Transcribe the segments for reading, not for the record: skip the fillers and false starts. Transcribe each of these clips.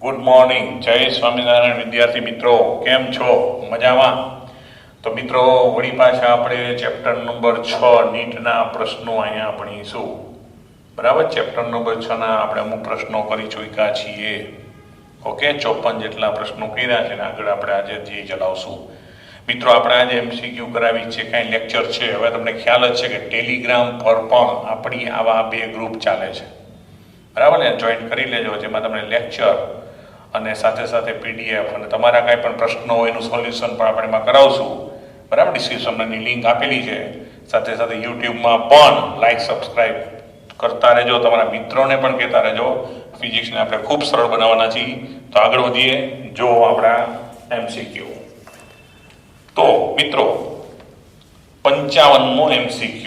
Good morning, જય સ્વામિનારાયણ વિદ્યાર્થી મિત્રો, કેમ છો? મજામાં? તો મિત્રો, વળી પાછા આપણે ચેપ્ટર નંબર 6 નીટના પ્રશ્નો અહીંયા ભણીશું. બરાબર, ચેપ્ટર નંબર 6 ના આપણે અમુક પ્રશ્નો કરી ચૂક્યા છીએ. ઓકે, 54 જેટલા પ્રશ્નો કર્યા છે ને આગળ આપણે આજે જે ચલાવશું. મિત્રો, આપણે આજે MCQ કરાવી છે, કાંઈ લેક્ચર છે. હવે તમને ખ્યાલ જ છે કે ટેલિગ્રામ પર પણ આપણી આવા 2 ગ્રુપ ચાલે છે. બરાબર ને, જોઈન કરી લેજો, જેમાં તમને લેક્ચર અને સાથે સાથે PDF અને તમારા કાંઈ પણ પ્રશ્નો હોય એનું સોલ્યુશન પણ આપણે એમાં કરાવશું. બરાબર, ડિસ્ક્રિપ્શનની લિંક આપેલી છે. સાથે સાથે યુટ્યુબમાં પણ લાઈક સબસ્ક્રાઈબ કરતા રહેજો, તમારા મિત્રોને પણ કહેતા રહેજો. ફિઝિક્સને આપણે ખૂબ સરળ બનાવવાના છીએ. તો આગળ વધીએ, જો આપણા MCQ. તો મિત્રો, 55મો MCQ.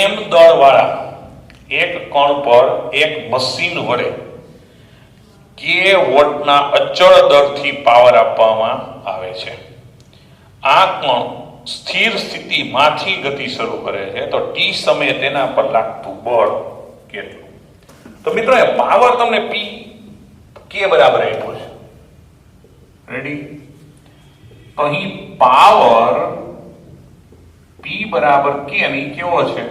M દળવાળા એક કણ પર એક મશીન વડે કે વોટના અચળ દરથી પાવર આપવામાં આવે છે. આ કણ સ્થિર સ્થિતિમાંથી ગતિ શરૂ કરે છે, તો t સમયે તેના પર લાગતું બળ કેટલું? તો મિત્રો, એ પાવર તમને P કે બરાબર આપ્યો છે. રેડી? અહીં પાવર P બરાબર કે અને કેવો છે?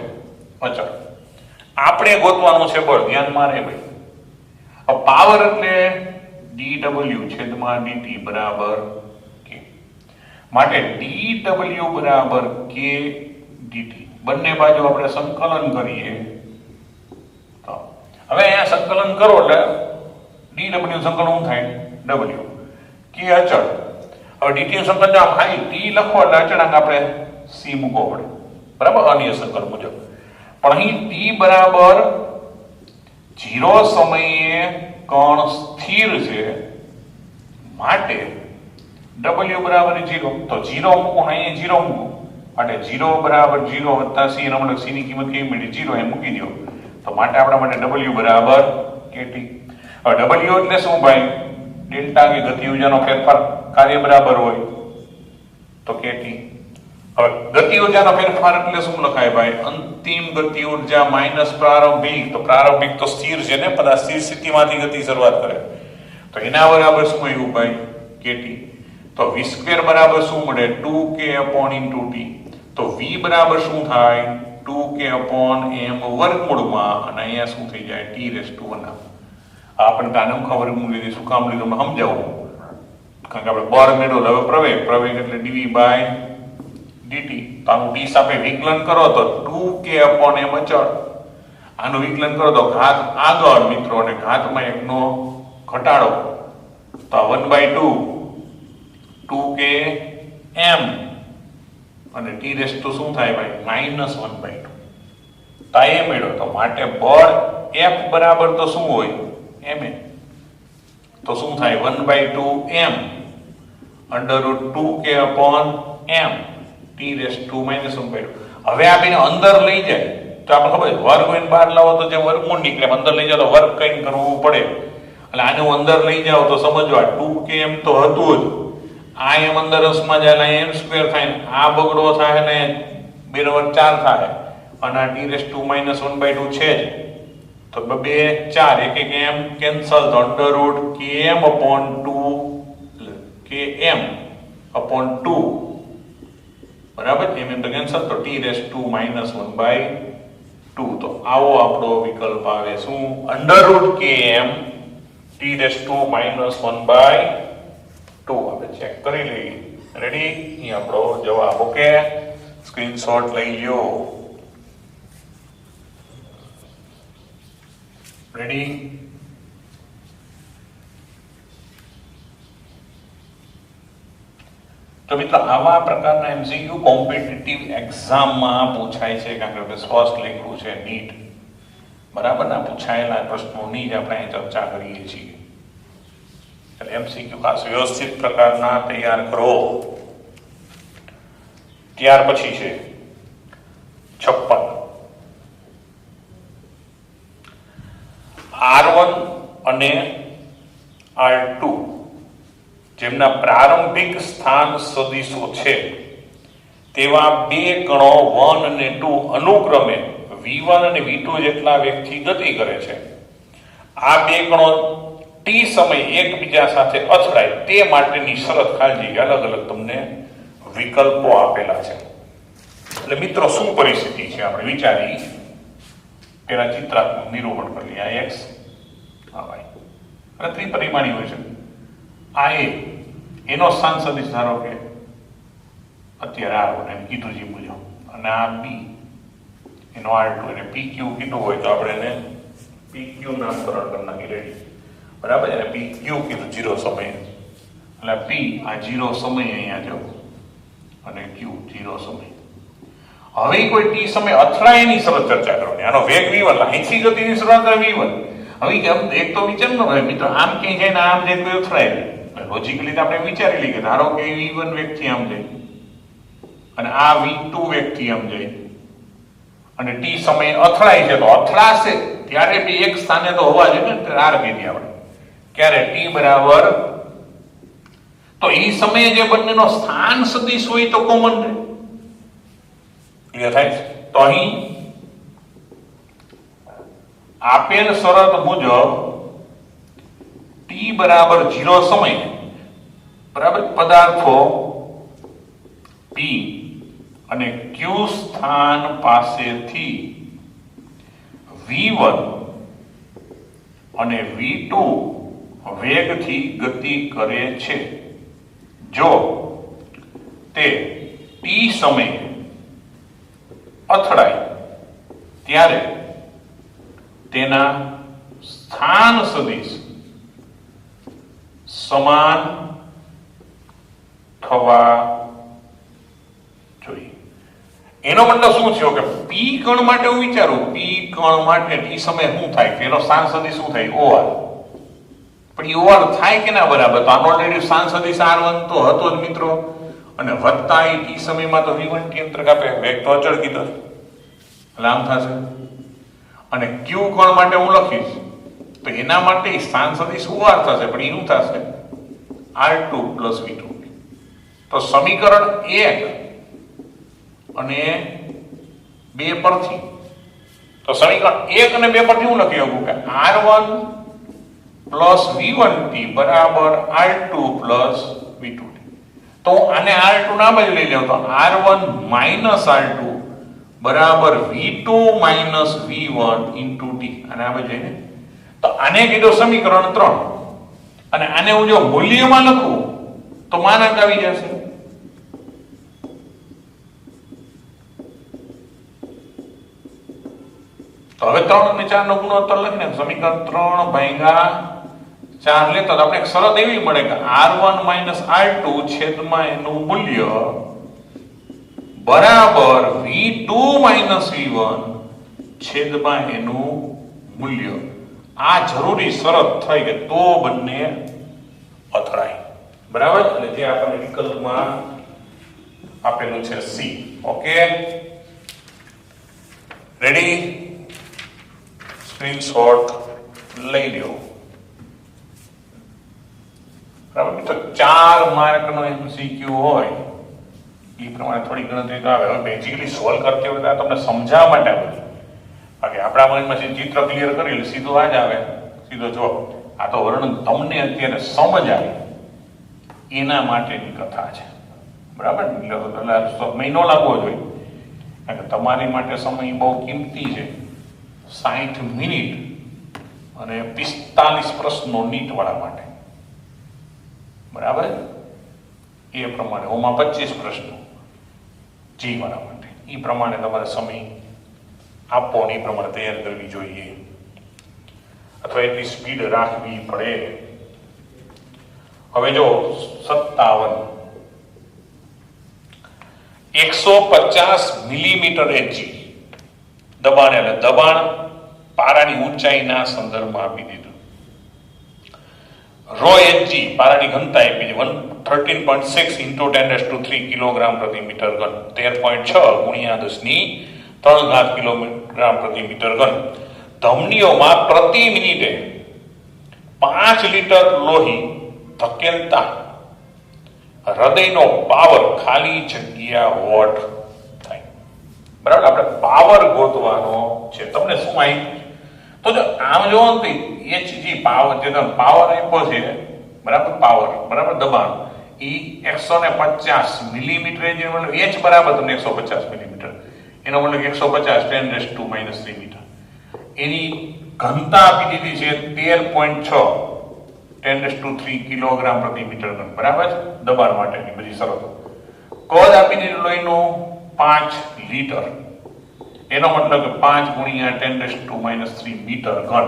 અચળ. આપણે ગોતવાનું છે બળ. ધ્યાનમાં રહે ભાઈ, પાવર એટલે dw છેદમાં dt બરાબર k. માટે dw બરાબર k dt. બંને બાજુ આપણે સંકલન કરીએ તો હવે અહીંયા સંકલન કરો એટલે dw સંકલન થાય w, k અચળ. હવે dt સંકલન જો ખાલી t લખો એટલે અચળાંક આપણે c મૂકવો પડે. બરાબર, અન્ય સંકલન મુજબ. પણ અહીં t બરાબર 0 સમયે કણ સ્થિર છે, માટે w બરાબર 0. તો 0 મૂકો, અહીંયા 0 મૂકો, માટે 0 બરાબર 0 વત્તા c. એના માટે c ની કિંમત કેવી મળી? 0. એ મૂકી દો. તો માટે આપણા માટે w બરાબર kt. હવે w એટલે શું ભાઈ? ડેલ્ટા કે ગતિ ઉર્જાનો ફેરફાર. કાર્ય બરાબર હોય તો kt. હવે ગતિ ઉર્જાનો ફેરફાર એટલે શું લખાય ભાઈ? અંતિમ ગતિ ઉર્જા માઈનસ પ્રારંભિક. તો પ્રારંભિક તો સ્થિર છે ને, બધા સ્થિર સ્થિતિમાંથી ગતિ શરૂઆત કરે, તો એના બરાબર શું આવ્યું ભાઈ? kt. તો v² બરાબર શું મળે? 2k/t. તો v બરાબર શું થાય? 2k/m વર્ગમૂળમાં, અને અહીંયા શું થઈ જાય? t⁻1. આપણે કાનમ ખબર મૂકી શું કામ લીધું સમજાવું, કારણ કે આપણે બળ મેળવ્યો. હવે પ્રવેગ એટલે dv/dt. તો આનું t સાપે વિકલન કરો તો 2k/m અચળ. આનું વિકલન કરો તો ઘાત આગળ મિત્રો, અને ઘાતમાં એકનો ઘટાડો, તો 1/2 2km અને t⁻2 શું થાય ભાઈ? -1/2. તો એ મેળવો. તો માટે બળ F બરાબર તો શું હોય? ma. તો શું થાય? 1/2m √2k/m t⁻2 -1/2. હવે આ બેને અંદર લઈ જાય તો આપણે ખબર છે વર્ગ હોય બહાર લાવો તો જે વર્ગમૂળ નીકળે, અંદર લઈ જાવ તો વર્ગ કઈ કરવું પડે. એટલે આનું અંદર લઈ જાવ તો સમજવા 2km તો હતું જ, આ એમ અંદર રસમાં જાય m² થાય, આ બગડો થાય ને 2 × 4 થાય, અને આ t⁻2 -1/2 છે જ, તો 2 4 એક એક m કેન્સલ, તો √km/2 બરાબર, એમ તો કેન્સલ, તો t⁻2 -1/2. તો આવો આપણો વિકલ્પ આવે શું? √km t⁻2 -1/2. આપણે ચેક કરી લઈએ. રેડી? અહીં આપણો જવાબ. ઓકે, સ્ક્રીનશોટ લઈ લ્યો. રેડી? તો મિત્રો, આવા પ્રકારના MCQ કોમ્પિટિટિવ એક્ઝામમાં પૂછાય છે, કારણ કે સ્પષ્ટ લખ્યું છે નીટ. બરાબર ને, પૂછાયેલા પ્રશ્નોની જ આપણે અહીં ચર્ચા કરીએ છીએ. એટલે MCQ ખાસ વ્યવસ્થિત પ્રકારના તૈયાર કરો. ત્યાર પછી છે 56. R1 અને R2 જેમના પ્રારંભિક સ્થાન સદિશો છે તેવા 2 કણો 1 અને 2 અનુક્રમે v1 અને v2 જેટલા વેગથી ગતિ કરે છે. આ 2 કણો ટી સમય એકબીજા સાથે અથડાય તે માટેની શરત ખાલી અલગ અલગ તમને વિકલ્પો આપેલા છે. એટલે મિત્રો શું પરિસ્થિતિ છે આપણે વિચારી, પેલા ચિત્રાત્મક નિરૂપણ કરી લઈએ. આ એક્સ, આ વાય અને ત્રિપરિમાણી હોય છે. આ એનો સ્થાન સદિશ ધારો કે અત્યારે આર વન એમ કીધું જે મુજબ, અને આ બી એનો R2 અને PQ કીધું હોય તો આપણે એને PQ નામકરણ કરી નાખી. રેડી, બરાબર. અને PQ કીધું 0 સમય, એટલે P આ 0 સમય અહીંયા જો, અને Q 0 સમય. હવે કોઈ ટી સમય અથડાય એની શરત ચર્ચા કરવાની. આનો વેગ v1, અહીંથી ગતિની શરૂઆત v1. હવે એક તો વિચાર ન હોય મિત્રો, આમ ક્યાંય જાય ને આમ જાય કોઈ અથડાય નહીં. લોજિકલી તો આપણે વિચારી લઈએ કે ધારો કે v1 વેગથી આમ જાય અને આ v2 વેગથી આમ જાય અને ટી સમય અથડાય છે, તો અથડાશે ત્યારે બી એક સ્થાને તો હોવા જોઈએ ને. આર કીધી આપણે ક્યારે ટી બરાબર, તો એ સમયે જે બંનેનો સ્થાન સદિશ હોય તો કોમન રહે. ક્લિયર થાય છે? તો અહીં આપેલ શરત મુજબ ટી બરાબર 0 સમય, બરાબર, પદાર્થો P અને Q સ્થાન પાસેથી v1 અને v2 વેગથી ગતિ કરે છે જો તે ટી સમયે અથડાય ત્યારે તેના સ્થાન સદિશ સમાન થવા જોઈએ. એનો મતલબ શું થયો કે પી કણ માટે હું વિચારું, પી કણ માટે ટી સમય શું થાય, એનો સ્થાન સદિશ શું થાય, ઓઆર. પણ એ ઓઆર થાય કે ના બરાબર, તો આનો ઓલરેડી સ્થાન સદિશ r1 તો હતો જ મિત્રો, અને વત્તા એ ટી સમયમાં તો v1 ટી અંતર કાપે, વેગ તો અચળ કીધો એટલે આમ થશે. અને ક્યુ કણ માટે હું લખીશ તો એના માટે સ્થાન સદિશ ઓઆર થશે, પણ એનું થશે r2 પ્લસ v2. તો સમીકરણ 1 અને 2 પરથી, તો સમીકરણ 1 અને 2 પરથી હું લખી શકું કે r1 પ્લસ v1t બરાબર r2 પ્લસ v2t. તો આને r2 ના બાજુ લઈ લેવું તો r1 માઇનસ r2 બરાબર v2 minus v1 into t. અને આ બાજુ જઈને તો આને કીધું સમીકરણ 3, અને આને હું જો મૂલ્યમાં લખું તો માનાંક આવી જશે. તો હવે 3 અને 4 નો ગુણોત્તર લખીને સમીકરણ 3 ભાગ્યા 4 લેતા તો આપણે એક શરત એવી મળે કે r1 માઇનસ r2 છેદમાં એનું મૂલ્ય બરાબર v2 માઇનસ v1 છેદમાં એનું મૂલ્ય. આ જરૂરી શરત થઈ કે તો બંને અથડાય. બરાબર, એટલે જે આપણને વિકલ્પમાં આપેલું છે સી. Okay, ready? સ્ક્રીનશોટ લઈ લ્યો. બરાબર મિત્રો, 4 માર્કનો એમસીક્યુ હોય એ પ્રમાણે થોડી ગણતરી તો આવે. હવે બેઝિકલી સોલ્વ કરતી વખતે તમને સમજાવવા માટે બધું, બાકી આપણા મગજમાં ચિત્ર ક્લિયર કરી એટલે સીધો આ જ આવે, સીધો જવાબ. આ તો વર્ણન તમને અત્યારે સમજ આવે એના માટેની કથા છે. બરાબર, એટલે મહિનો લાગવો જોઈએ, કારણ કે તમારી માટે સમય બહુ કિંમતી છે. 60 મિનિટ અને 45 પ્રશ્નો નીટ વાળા માટે. બરાબર, એ પ્રમાણે ઓમાં 25 પ્રશ્નો જી વાળા માટે. એ પ્રમાણે તમારે સમય આપવો ને એ પ્રમાણે તૈયાર કરવી જોઈએ, અથવા એટલી સ્પીડ રાખવી પડે. હવે જો 57 150 મિલીમીટર એચજી દબાણ, એટલે દબાણ પારાની ઊંચાઈના સંદર્ભમાં આપી દીધું. રો એચજી પારાની ઘનતા આપી છે 13.6 ઇન્ટુ 10⁻³ કિલોગ્રામ પ્રતિ મીટર ઘન, 13.6 ગુણ્યા 10⁻³ કિલોગ્રામ પ્રતિ મીટર ઘન. ધમનીઓમાં પ્રતિ મિનિટે 5 લીટર લોહી ધકેલતા હૃદયનો પાવર ખાલી જગ્યા વોટ થાય. બરાબર, આપણે પાવર ગોતવાનો છે. તમને શું માહિતી? તો જો આમ જોવો ને hg પાવર જે તમે પાવર આપ્યો છે બરાબર, પાવર બરાબર દબાણ ઈ 150 મિલીમીટર, જે મતલબ h બરાબર તમને 150 મિલીમીટર, એનો મતલબ 150 10⁻³ મીટર. એની ઘનતા આપી દીધી છે 13.6 10⁻³ કિલોગ્રામ પ્રતિ મીટર ઘન, બરાબર છે, દબાણ માટેની બધી શરતો. કદ આપી દીધું લોહીનું 5 લીટર, એનો મતલબ કે 5 ગુણ્યા 10⁻³ મીટર ઘન.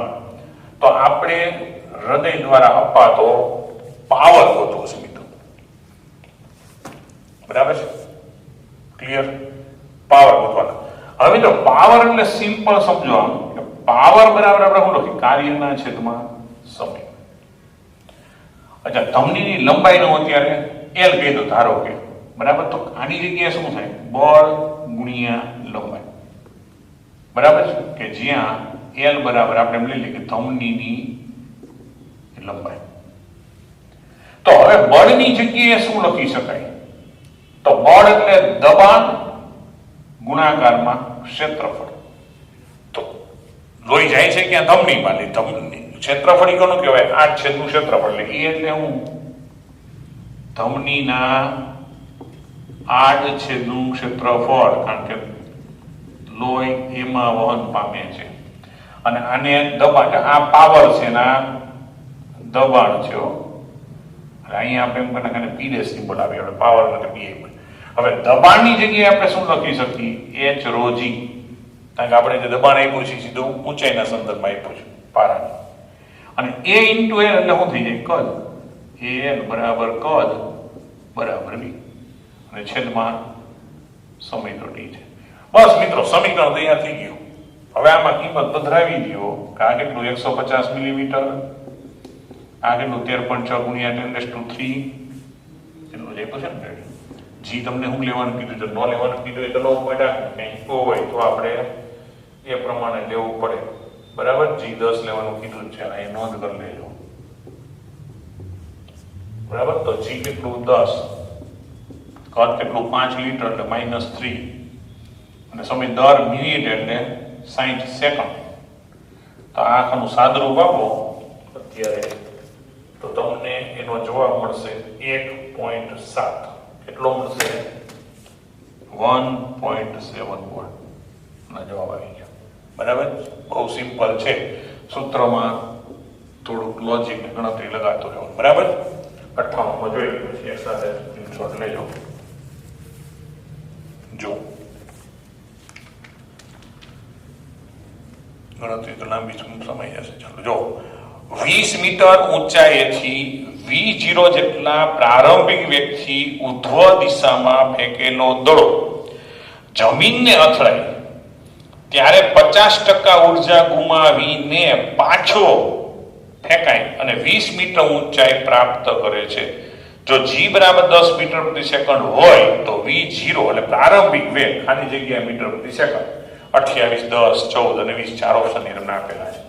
તો આપણે હૃદય દ્વારા અપાતો પાવર ગોતવો છે મિત્રો, બરાબર છે, ક્લિયર? પાવર ગોતવાનો. હવે મિત્રો પાવર એટલે સિમ્પલ સમજો, આમ કે પાવર બરાબર આપણે શું લખીએ? કાર્યના છેદમાં સમય. અચ્છા, ધમનીની લંબાઈનો અત્યારે L કહી દો ધારો કે, બરાબર. તો આની જગ્યાએ શું થાય? બળ ગુણ્યા લંબાઈ, બરાબર છે, કે જ્યાં L બરાબર આપણે એમ લઈ લઈએ કે ધમનીની લંબાઈ. તો હવે બળની જગ્યાએ શું લખી શકાય? તો બળ એટલે દબાણ ગુણાકારમાં ક્ષેત્રફળ. તો લોહી જાય છે ક્યાં? ધમનીમાં. ધમની ક્ષેત્રફળ કોનું કહેવાય? 8 નું ક્ષેત્રફળ. એટલે હું ધમનીના 8 નું ક્ષેત્રફળ, કારણ કે લોહી એમાં વહન પામે છે. અને આને દબાણ, આ પાવર છે ના દબાણ છે. અહીંયા આપણે એમ કરીને પી સિમ્બોલ આવે, આપણે પાવર નથી પી. હવે દબાણની જગ્યાએ આપણે શું લખી શકીએ? h ρg, કારણ કે આપણે જે દબાણ આપ્યું છે સીધું ઊંચાઈના સંદર્ભમાં આપ્યું છે પારાની. અને a ઇન્ટુ l એટલે શું થઈ જાય? કદ. l બરાબર કદ બરાબર v, અને છેદમાં સમય તો t છે. બસ મિત્રો, સમીકરણ તૈયાર થઈ ગયું. હવે આમાં કિંમત પધરાવી દો કે આ કેટલું? 150 મિલીમીટર, આ કેટલું? 13.6 ગુણ્યા 10⁻³ એટલું જ આપ્યું છે ને. જી તમને શું લેવાનું કીધું? જો ન લેવાનું કીધું હોય તો નો પોઈન્ટ કંઈક હોય તો આપણે એ પ્રમાણે લેવું પડે, બરાબર. જી 10 લેવાનું કીધું છે, અહીં નોંધ કરી લેજો, બરાબર. તો જી કેટલું? 10, કદ કેટલું? 5 લીટર એટલે -3, અને સમય દર મિનિટ એટલે 60 સેકન્ડ. તો આ આખાનું સાદરૂપ આપો અત્યારે તો તમને એનો જવાબ મળશે 1.7. કેટલો મળશે? 1.71 ના જવાબ આવી ગયો, બરાબર. બહુ સિમ્પલ છે, સૂત્રમાં થોડુંક લોજિક ગણતરી લગાતો રહેવું, બરાબર. 98 જોઈ લીધું છે, એક સાથે સ્ક્રીનશોટ લેજો. જો ગણતરી તો લાંબી સમય જશે. ચાલો જો, 20 મીટર ઊંચાઈએથી v0 જેટલા પ્રારંભિક વેગથી ઉધ્વ દિશામાં ફેંકેલો દડો જમીનને અથડાય ત્યારે 50% ઉર્જા ગુમાવીને પાછો ફેંકાય અને 20 મીટર ઊંચાઈ પ્રાપ્ત કરે છે. જો g બરાબર 10 મીટર પ્રતિ સેકન્ડ હોય તો v0 એટલે પ્રારંભિક વેગ, આની જગ્યાએ મીટર પ્રતિ સેકન્ડ, 28, 10, 14 અને 20 ચાર ઓપ્શન તમને આપેલા છે,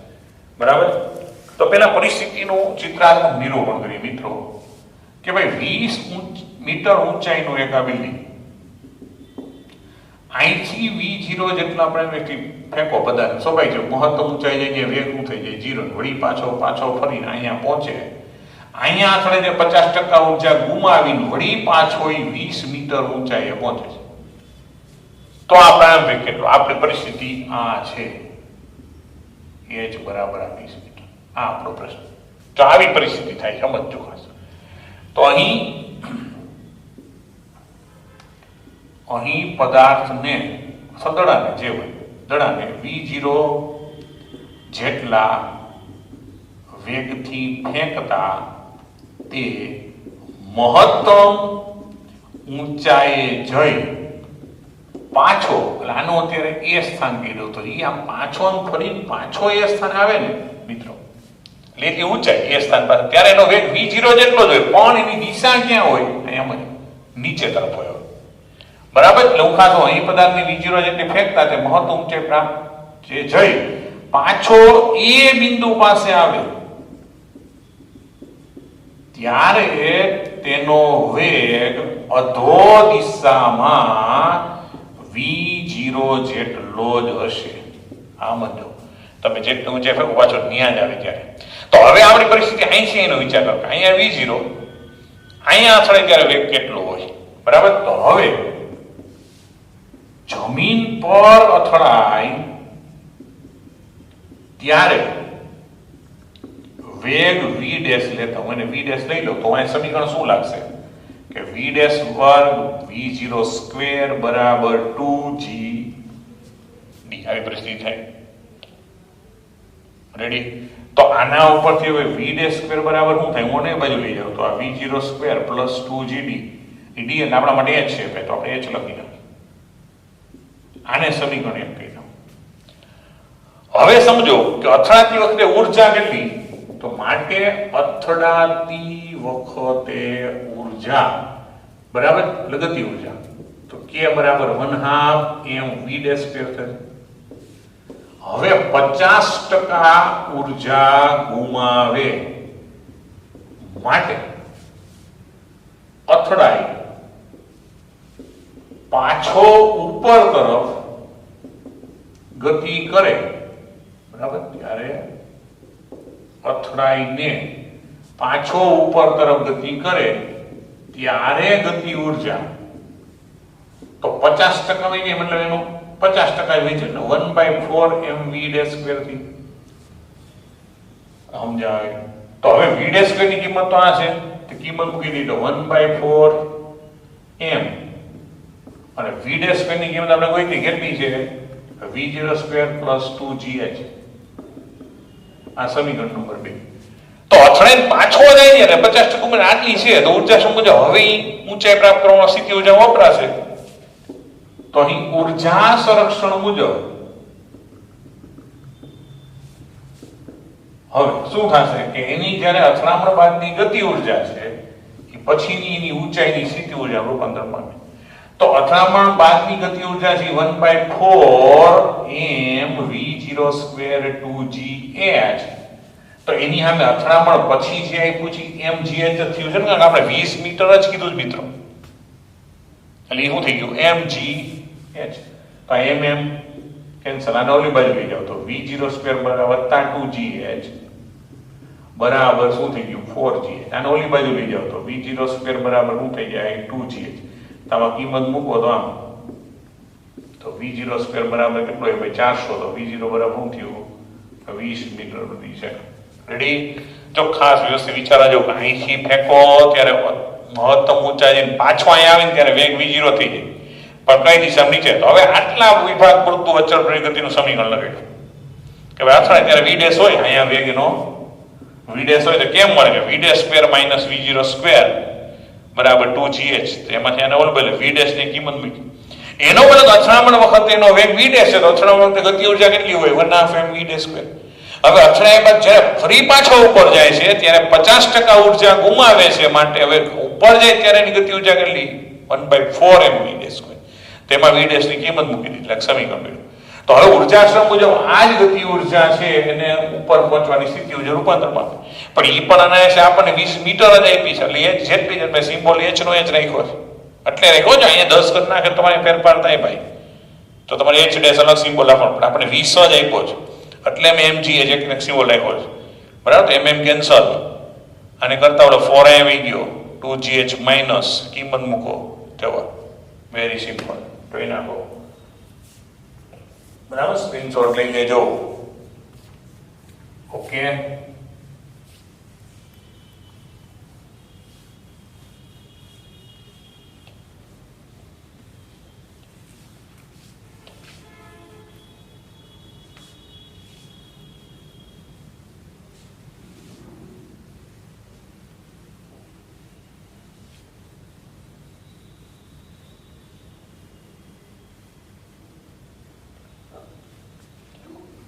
બરાબર. તો પેલા પરિસ્થિતિનું ચિત્રાત્મક નિરૂપણ કરીએ મિત્રો, કે ભાઈ 20 મીટર ઊંચાઈનું એક આ બિલ્ડિંગ, અહીંથી v0 જેટલા આપણે વ્યક્તિ ફેંકો બધાને સ્વાભાવિક છે, મહત્તમ ઊંચાઈ જગ્યાએ વેગ શું થઈ જાય? 0. વળી પાછો ફરીને અહીંયા પહોંચે, અહીંયા આખરે જે 50% ઊર્જા ગુમાવીને વળી પાછો 20 મીટર ઊંચાઈએ પહોંચે છે. તો આ પ્રારંભિક કેટલો? આપણી પરિસ્થિતિ આ છે, h બરાબર 20 મીટર. આ આપણો પ્રશ્ન. તો આવી પરિસ્થિતિ થાય, સમજજો ખાસ. તો અહીં પદાર્થને, સદડાને જે હોય દડાને v0 જેટલા વેગથી ફેંકતા તે મહત્તમ ઊંચાઈએ જઈ પાછો, એટલે આનું અત્યારે એ સ્થાન કીધું, તો એ આમ પાછો ફરીને પાછો એ સ્થાન આવે ને મિત્રો, એટલે એટલી ઊંચાઈ એ સ્થાન પાસે, ત્યારે એનો વેગ v0 જેટલો જ હોય, પણ એની દિશા ક્યાં હોય? અહીંયા નીચે તરફ હોય, બરાબર. એટલે હું ખાસ અહીં પદાર્થની v0 જેટલી ફેંકતા તે મહત્તમ ઊંચાઈ પ્રાપ્ત જે જઈ પાછો એ બિંદુ પાસે આવે ત્યારે તેનો વેગ અધો દિશામાં v0 જેટલો જ હશે. આમ જો તમે જેટલું ઊંચાઈ ફેંકો પાછો ન્યા જ આવે ત્યારે. તો હવે આપણી પરિસ્થિતિ અહીં છે એનો વિચાર કરો. અહીંયા V0, અહીંયા અથડાય ત્યારે વેગ કેટલો હોય, બરાબર? તો હવે જમીન પર અથડાય ત્યારે વેગ v ડેશ લેતા હું, અને v ડેશ લઈ લો તો અહીં સમીકરણ શું લાગશે કે v ડેશ વર્ગ v0 સ્ક્વેર બરાબર 2g d. આવી પરિસ્થિતિ થાય. રેડી? તો આના ઉપરથી હવે v ડેશ સ્ક્વેર બરાબર શું થાય? હું એ બાજુ લઈ જાઉં તો આ v0 square plus 2gd, d એટલે આપણા માટે h છે તો આપણે h લખી નાખીએ. આને સમીકરણ એમ કહી દઉં. હવે સમજો કે અથડાતી વખતે ઊર્જા કેટલી? તો માટે અથડાતી વખતે ઊર્જા બરાબર લગતી ઊર્જા તો k બરાબર 1/2 mv ડેશ સ્ક્વેર થશે. હવે 50% ઊર્જા ગુમાવે માટે અથડાય પાછો ઉપર તરફ ગતિ કરે, બરાબર? ત્યારે અથડાઈને પાછો ઉપર તરફ ગતિ કરે ત્યારે ગતિ ઊર્જા તો 50% વહી ગઈ, મતલબ એનો 50% વહી જાય 1/4 mv ડેશ સ્ક્વેર થી. સમજાય? તો હવે v ડેશ સ્ક્વેર ની કિંમત તો આ છે, તો કિંમત મૂકી દીધી તો 1/4 m, અને v ડેશ સ્ક્વેર ની કિંમત આપણે કોઈ કેટલી છે? v0 square plus 2gh. આ સમીકરણ નંબર 2. તો અથડાઈને પાછો જાય ને 50% ઉંમર આટલી છે તો ઊર્જા શું મુજબ હવે ઊંચાઈ પ્રાપ્ત કરવાનો સ્થિતિ ઊર્જા વપરાશે. તો અહીં ઊર્જા સંરક્ષણ મુજબ હવે શું થશે કે એની જ્યારે અથડામણ બાદની ગતિ ઊર્જા છે એ પછીની એની ઊંચાઈની સ્થિતિ ઊર્જા રૂપાંતર પામે. તો અથડામણ બાદની ગતિ ઊર્જા છે 1/4 m v0 સ્ક્વેર 2gh. તો એની સામે અથડામણ પછી જે આપ્યું છે mgh થયું છે ને, કારણ આપણે 20 મીટર જ કીધું જ મિત્રો, એટલે શું થઈ ગયું mgh. તો mm કેન્સલ, આને ઓલી બાજુ લઈ જાવ તો v0 સ્ક્વેર બરાબર +2gh બરાબર શું થઈ ગયું 4gh. આને ઓલી બાજુ લઈ જાવ તો v0 સ્ક્વેર બરાબર શું થઈ જાય 2gh. આમાં કિંમત મૂકો તો આમ તો v0 સ્ક્વેર બરાબર કેટલો હોય ભાઈ 400, તો v0 બરાબર શું થયું 20 મીટર પ્રતિ સેકન્ડ. રેડી? જો ખાસ વ્યવસ્થિત વિચારજો કે અહીંથી ફેંકો ત્યારે મહત્તમ ઊંચાઈ પાછો અહીંયા આવે ને ત્યારે વેગ v0 થઈ જાય, પણ કઈ દિશામાં નીચે. તો હવે આટલા વિભાગ પૂરતું અચળ પ્રગતિનું સમીકરણ લગાડ્યું કે ભાઈ અથડાય ત્યારે v ડેશ હોય, અહીંયા વેગનો v ડેશ હોય તો કેમ મળે કે v dash square minus v0 square બરાબર 2gh. તો એમાંથી એને ઓલું બોલે v ડેશ ની કિંમત મૂકી. એનો મતલબ અથડામણ વખતે એનો વેગ v ડેશ છે તો અથડામણ વખતે ગતિ ઊર્જા કેટલી હોય 1/2 mv ડેશ સ્ક્વેર. હવે અથડાયા બાદ જ્યારે ફરી પાછો ઉપર જાય છે ત્યારે 50% ઊર્જા ગુમાવે છે, માટે હવે ઉપર જાય ત્યારે એની ગતિ ઊર્જા કેટલી 1/4 mv ડેશ સ્ક્વેર. તેમાં v ડેશ ની કિંમત મૂકી દીધી એટલે સમીકરણ મળ્યું. તો હવે ઊર્જાશ્રમ મુજબ આ જ ગતિ ઊર્જા છે એને ઉપર પહોંચવાની સ્થિતિ ઊર્જા રૂપાંતરમાં આપે. પણ એ પણ અનાયાસે આપણને 20 મીટર જ આપી છે, એટલે એ જેટલી જ મેં સિમ્બોલ h નો h રાખ્યો છે એટલે રાખ્યો છે. અહીંયા 10 કરી નાખે તમારે ફેરફાર થાય ભાઈ, તો તમારે h ડેશ અલગ સિમ્બોલ આપવાનો, પણ આપણે 20 જ આપ્યો છે એટલે મેં mgh એક સિમ્બોલ રાખ્યો છે, બરાબર? તો mm કેન્સલ, અને કરતા ઓલો 4a આવી ગયો 2gh માઈનસ કિંમત મૂકો જવાબ. Very simple. જોઈ નાખો, બરાબર? સ્ક્રીનશોટ લઈ લેજો. ઓકે,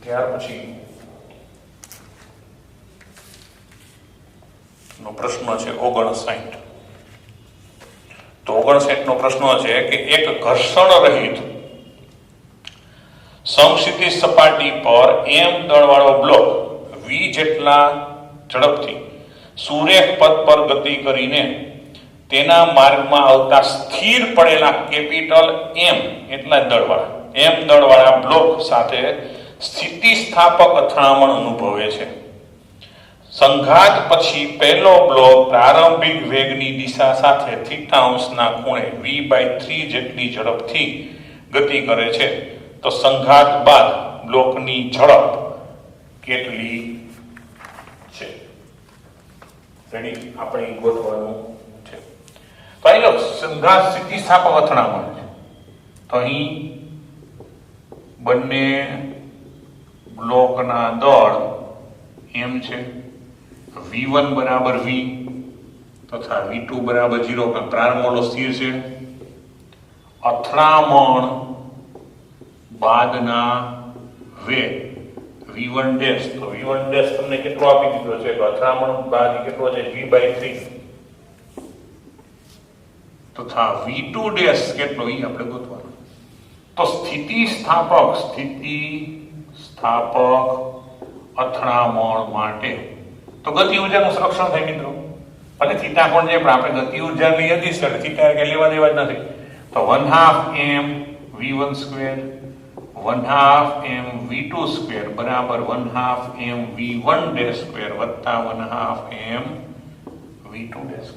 ત્યાર પછી નો પ્રશ્ન છે 59. તો 59 નો પ્રશ્ન છે કે એક ઘર્ષણ રહિત સમક્ષિતિજ સપાટી પર m દળવાળો બ્લોક v જેટલા ઝડપથી સુરેખ પથ પર ગતિ કરીને તેના માર્ગમાં આવતા સ્થિર પડેલા કેપિટલ m એટલા દળવાળા બ્લોક સાથે સ્થિતિસ્થાપક અથડામણ અનુભવે છે. સંઘાત પછી પહેલો બ્લોક પ્રારંભિક વેગની દિશા સાથે θ ખૂણે v/3 જેટલી ઝડપથી ગતિ કરે છે. તો સંઘાત બાદ બ્લોકની ઝડપ કેટલી છે? રેડી, આપણે ગોતવાનું છે. તો અહીં લો, સંઘાત સ્થિતિસ્થાપક અથડામણ છે. તો અહીં બંને બ્લોકના દળ એમ છે, v1 બરાબર v તથા v2 બરાબર 0, પણ પ્રારંભ સ્થિર છે. અથડામણ બાદના વેગ v1 ડેશ, તો v1 ડેશ તમને કેટલો આપી દીધો છે? તો અથડામણ બાદ કેટલો છે? v/3 તથા v2 ડેશ કેટલો એ આપણે ગોતવાનું. તો સ્થિતિસ્થાપક અથડામણ માટે તો ગતિ ઉર્જાનું સંરક્ષણ થાય મિત્રો. અને થીટા કોણ છે, પણ આપણે ગતિ ઉર્જા લઈ હતી એટલે થીટા કે લેવા દેવા જ નથી. તો 1/2 m v1 square 1/2 m v2 square બરાબર 1/2 m v1 ડેશ સ્ક્વેર વત્તા 1/2 m v2 ડેશ.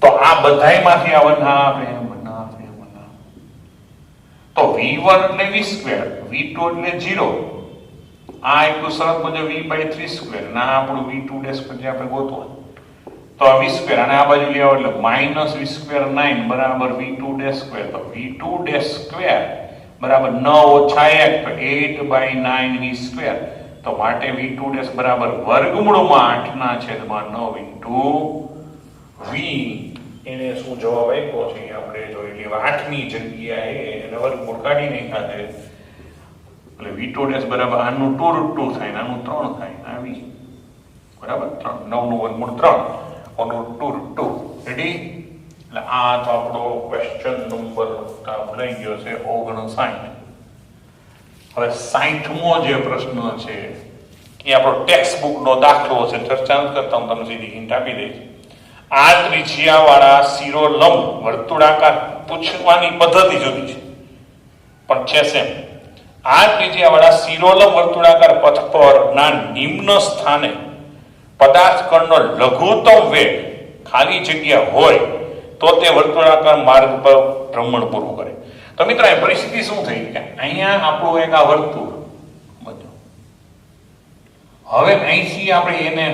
તો આ બધાયમાંથી આ 1/2 m તો v1 એટલે v સ્ક્વેર, v2 એટલે 0. આ એટલું સરસ મુજબ v/3 સ્ક્વેર ના આપણું v2 ડેશ પછી આપણે ગોતવું. તો આ v સ્ક્વેર અને આ બાજુ લેવો એટલે -v સ્ક્વેર 9 બરાબર v2 ડેશ સ્ક્વેર. તો v2 ડેશ સ્ક્વેર બરાબર 9 ઓછા 1 તો 8/9 v સ્ક્વેર. તો માટે v2 ડેશ બરાબર વર્ગમૂળમાં 8/9 ઇન્ટુ v. એને શું જવાબ આપ્યો છે આપણે જોઈ લેવા. 8 ની જગ્યાએ એને વર્ગમૂળ કાઢી નાખ્યા છે એટલે v2 ડેશ બરાબર આનું 2√2 થાય, આનું 3 થાય, આવી બરાબર 3 9 નું વર્ગમૂળ 3 આનું 2√2. રેડી? એટલે આ તો આપણો ક્વેશ્ચન નંબર લઈ ગયો છે 59. હવે 60મો જે પ્રશ્ન છે એ આપણો ટેક્સ્ટ બુક નો દાખલો છે. ચર્ચા નથી કરતા, હું તમને સીધી હિન્ટ આપી દઈશ. આ ત્રિજ્યાવાળા શિરોલંબ વર્તુળાકાર પૂછવાની પદ્ધતિ જુદી છે પણ છે સેમ. આ ત્રિજ્યાવાળા શિરોલંબ વર્તુળાકાર પથ પરના નિમ્ન સ્થાને પદાર્થ કણનો લઘુત્તમ વેગ ખાલી જગ્યા હોય તો તે વર્તુળાકાર માર્ગ પર ભ્રમણ પૂરું કરે. તો મિત્રો આ પરિસ્થિતિ શું થઈ કે અહીંયા આપણું એક આ વર્તુળ બધું, હવે અહીંથી આપણે એને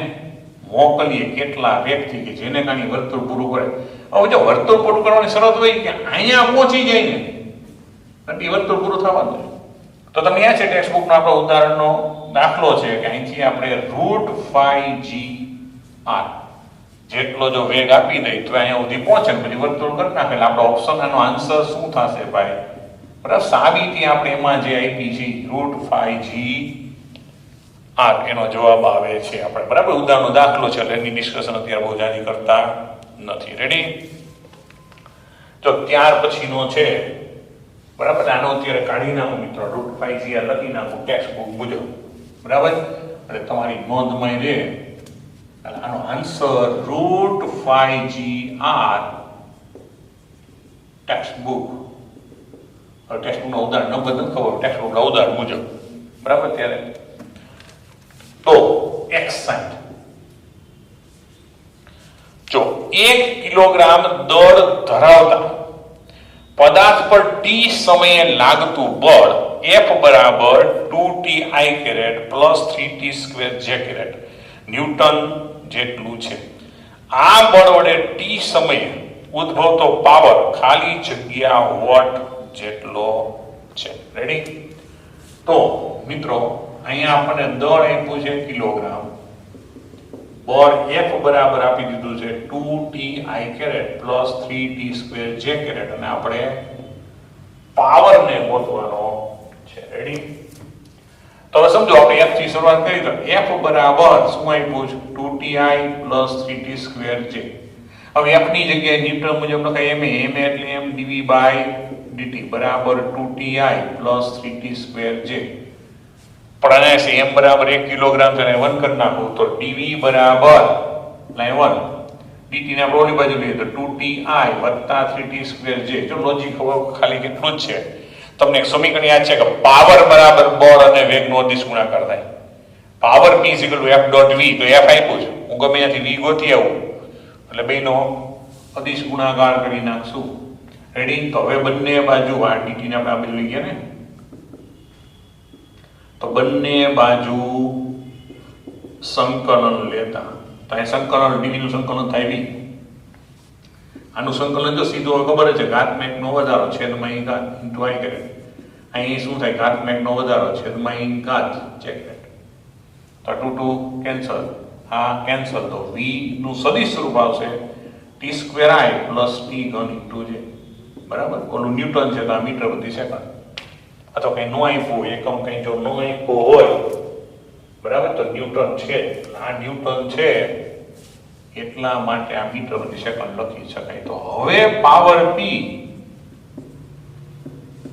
મોકલીએ કેટલા વેગથી કે જેને કારણે વર્તુળ પૂરું કરે. હવે જો વર્તુળ પૂરું કરવાની શરત હોય કે અહીંયા પહોંચી જાય ને એટલે વર્તુળ પૂરું થવાનું છે. તો તમે આ છે ટેક્સ્ટ બુકનો આપણો ઉદાહરણનો દાખલો છે કે અહીંથી આપણે √5gr જેટલો જો વેગ આપી દઈએ તો અહીંયા સુધી પહોંચે ને પછી વર્તુળ કરી નાખે એટલે આપણો ઓપ્શન આનો આન્સર શું થશે ભાઈ? બરાબર, સાબિતી આપણે એમાં જે આપી છે √5gr એનો જવાબ આવે છે આપણે. બરાબર, ઉદાહરણનો દાખલો છે એટલે એની ડિસ્કશન અત્યારે બહુ જાજી કરતા નથી. રેડી? તો ત્યાર પછીનો છે બરાબર, આનો અત્યારે કાઢી નાખું મિત્રો, √5gr લખી નાખું ટેક્સ્ટ બુક મુજબ. બરાબર, એટલે તમારી નોંધમાં રહે. આનો answer √5gr text book. Text બુકનો ઉદાહરણ નંબર નથી ખબર, ટેક્સ્ટ બુકના ઉદાહરણ મુજબ. બરાબર, ત્યારે તો x60 જો 1 કિલોગ્રામ દળ ધરાવતા પદાર્થ પર t સમયે લાગતું બળ F બરાબર 2ti plus 3t² j newton જેટલું છે. આ બળ વડે t સમયે ઉદ્ભવતો પાવર ખાલી જગ્યા વોટ જેટલો છે. રેડી? તો મિત્રો અહીંયા આપણને દળ આપ્યું છે કિલોગ્રામ, બળ F બરાબર આપી દીધું છે 2ti પ્લસ 3t² j અને આપણે પાવરને ગોતવાનો છે. રેડી? તો હવે સમજો આપણે F થી શરૂઆત કરી તો F બરાબર શું આપ્યું છે 2ti પ્લસ 3t² j. હવે F ની જગ્યાએ ન્યૂટન મુજબ લખાય m એટલે m dv/dt બરાબર 2ti પ્લસ 3t² j. પણ આને m બરાબર 1 કિલોગ્રામ છે 1 કરી નાખો તો dv બરાબર 1 dt ને આપણે ઓલી બાજુ લઈએ તો 2ti વત્તા 3t² j. જો લોજિક હવે ખાલી કેટલું જ છે તમને એક સમીકરણ યાદ છે કે પાવર બરાબર બળ અને વેગનો અદિશ ગુણાકાર થાય. Power P = F dot V, તો F આપ્યું છે, હું ગમે ત્યાંથી V ગોતી આવું એટલે બેનો અદિશ ગુણાકાર કરી નાખશું. રેડી? તો હવે બંને બાજુ આ dt ને આપણે આ બાજુ લઈ ગયા ને, તો બંને બાજુ સંકલન લેતા, તો અહીં સંકલન dt નું સંકલન થાય V. આનું સંકલન જો સીધું ખબર છે ઘાતમાં 1 નો વધારો છેદમાં i ઘાત ઇન્ટુ i કરે. અહીં શું થાય? ઘાતમાં 1 નો વધારો છેદમાં i ઘાત ચેકમેટ. તો 2 કેન્સલ, આ કેન્સલ, તો v નું સદિશ સ્વરૂપ આવશે t² i પ્લસ t ઘન ઇન્ટુ j. બરાબર? ઓલું ન્યૂટન છે તો આ મીટર પ્રતિ સેકન્ડ. અથવા કંઈ નો આપ્યું એકમ કંઈ જો નો આપ્યો હોય, બરાબર, તો ન્યૂટન છે, આ ન્યૂટન છે એટલા માટે આ મીટર પ્રતિ સેકન્ડ લખી શકાય. તો હવે પાવર P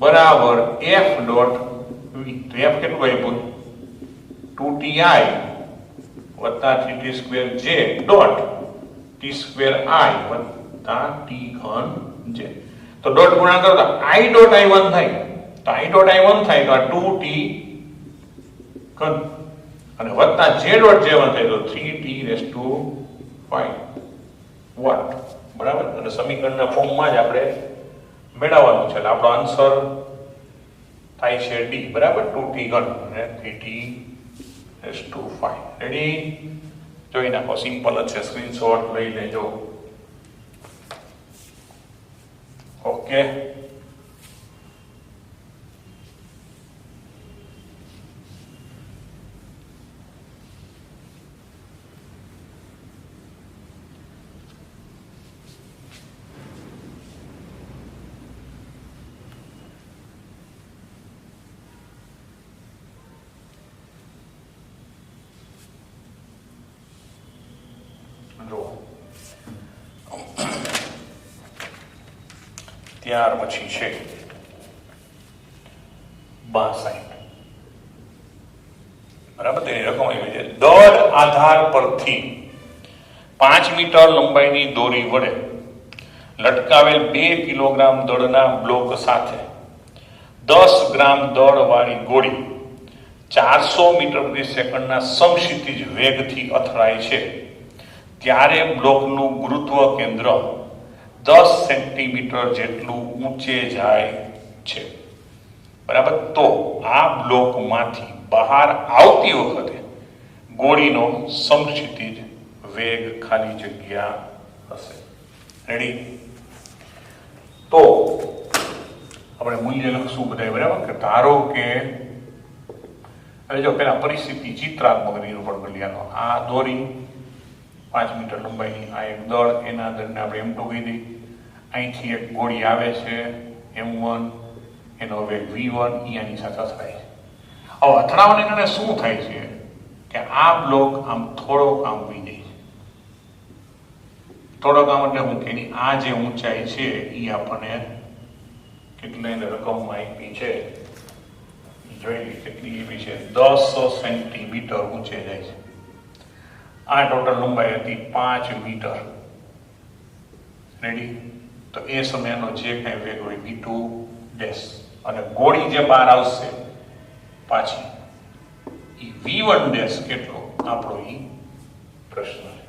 બરાબર F ડોટ V. તો F કેટલું આપ્યું? 2ti વત્તા 3t² j dot t² i વત્તા t ઘન j. તો ડોટ ગુણાકાર તો i ડોટ i1 થાય, તો i ડોટ i1 થાય તો આ 2t ઘન અને વત્તા j ડોટ j1 થાય તો 3t⁵ વોટ. બરાબર? અને સમીકરણના ફોર્મમાં જ આપણે મેળવવાનું છે એટલે આપણો આન્સર થાય છે D. બરાબર? 2t ઘન અને 3t⁵. રેડી? જોઈ નાખો, સિમ્પલ જ છે, સ્ક્રીનશોટ લઈ લેજો. ઓકે, ત્યાર પછી છે 62. બરાબર? તેની રકમ આવી છે દર આધાર પરથી 5 મીટર લંબાઈની દોરી વડે લટકાવેલ 2 કિલોગ્રામ દળના બ્લોક સાથે 10 ગ્રામ દળ વાળી ગોળી 400 મીટર પ્રતિ સેકન્ડના સમક્ષિતિજ વેગથી અથડાય છે ત્યારે બ્લોકનું ગુરુત્વ કેન્દ્ર 10 સેન્ટીમીટર જેટલું ઊંચે જાય છે. બરાબર? તો આ બ્લોકમાંથી બહાર આવતી વખતે ગોળીનો સમક્ષિતિજ વેગ ખાલી જગ્યા હશે. રેડી? તો આપણે મૂલ્ય લખશું બધા. બરાબર? કે ધારો કે હવે જો પેલા પરિસ્થિતિ ચિત્રાત્મક નિરૂપણ કરી લેવાનો. આ દોરી 5 મીટર લંબાઈની, આ એક દળ, એના દળને આપણે m2 કહી દઈએ. અહીંથી એક ગોળી આવે છે m1, એનો વેગ v1, આની સાથે અથડાય છે. હવે અથડાવાને કારણે શું થાય છે કે આ બ્લોક આમ થોડોક આમ વહી જાય છે. થોડોક આમ એટલે હું કે આ જે ઊંચાઈ છે એ આપણને કેટલી રકમમાં આપી છે જોઈ લઈએ. કેટલી એવી છે? 10 સેન્ટીમીટર ઊંચે જાય છે. આ ટોટલ લંબાઈ હતી 5 મીટર. રેડી? તો એ સમયનો જે કઈ વેગ હોય v2 ડેશ, અને ગોળી જે બહાર આવશે પાછી એ v1 ડેશ કેટલો આપણો એ પ્રશ્ન છે.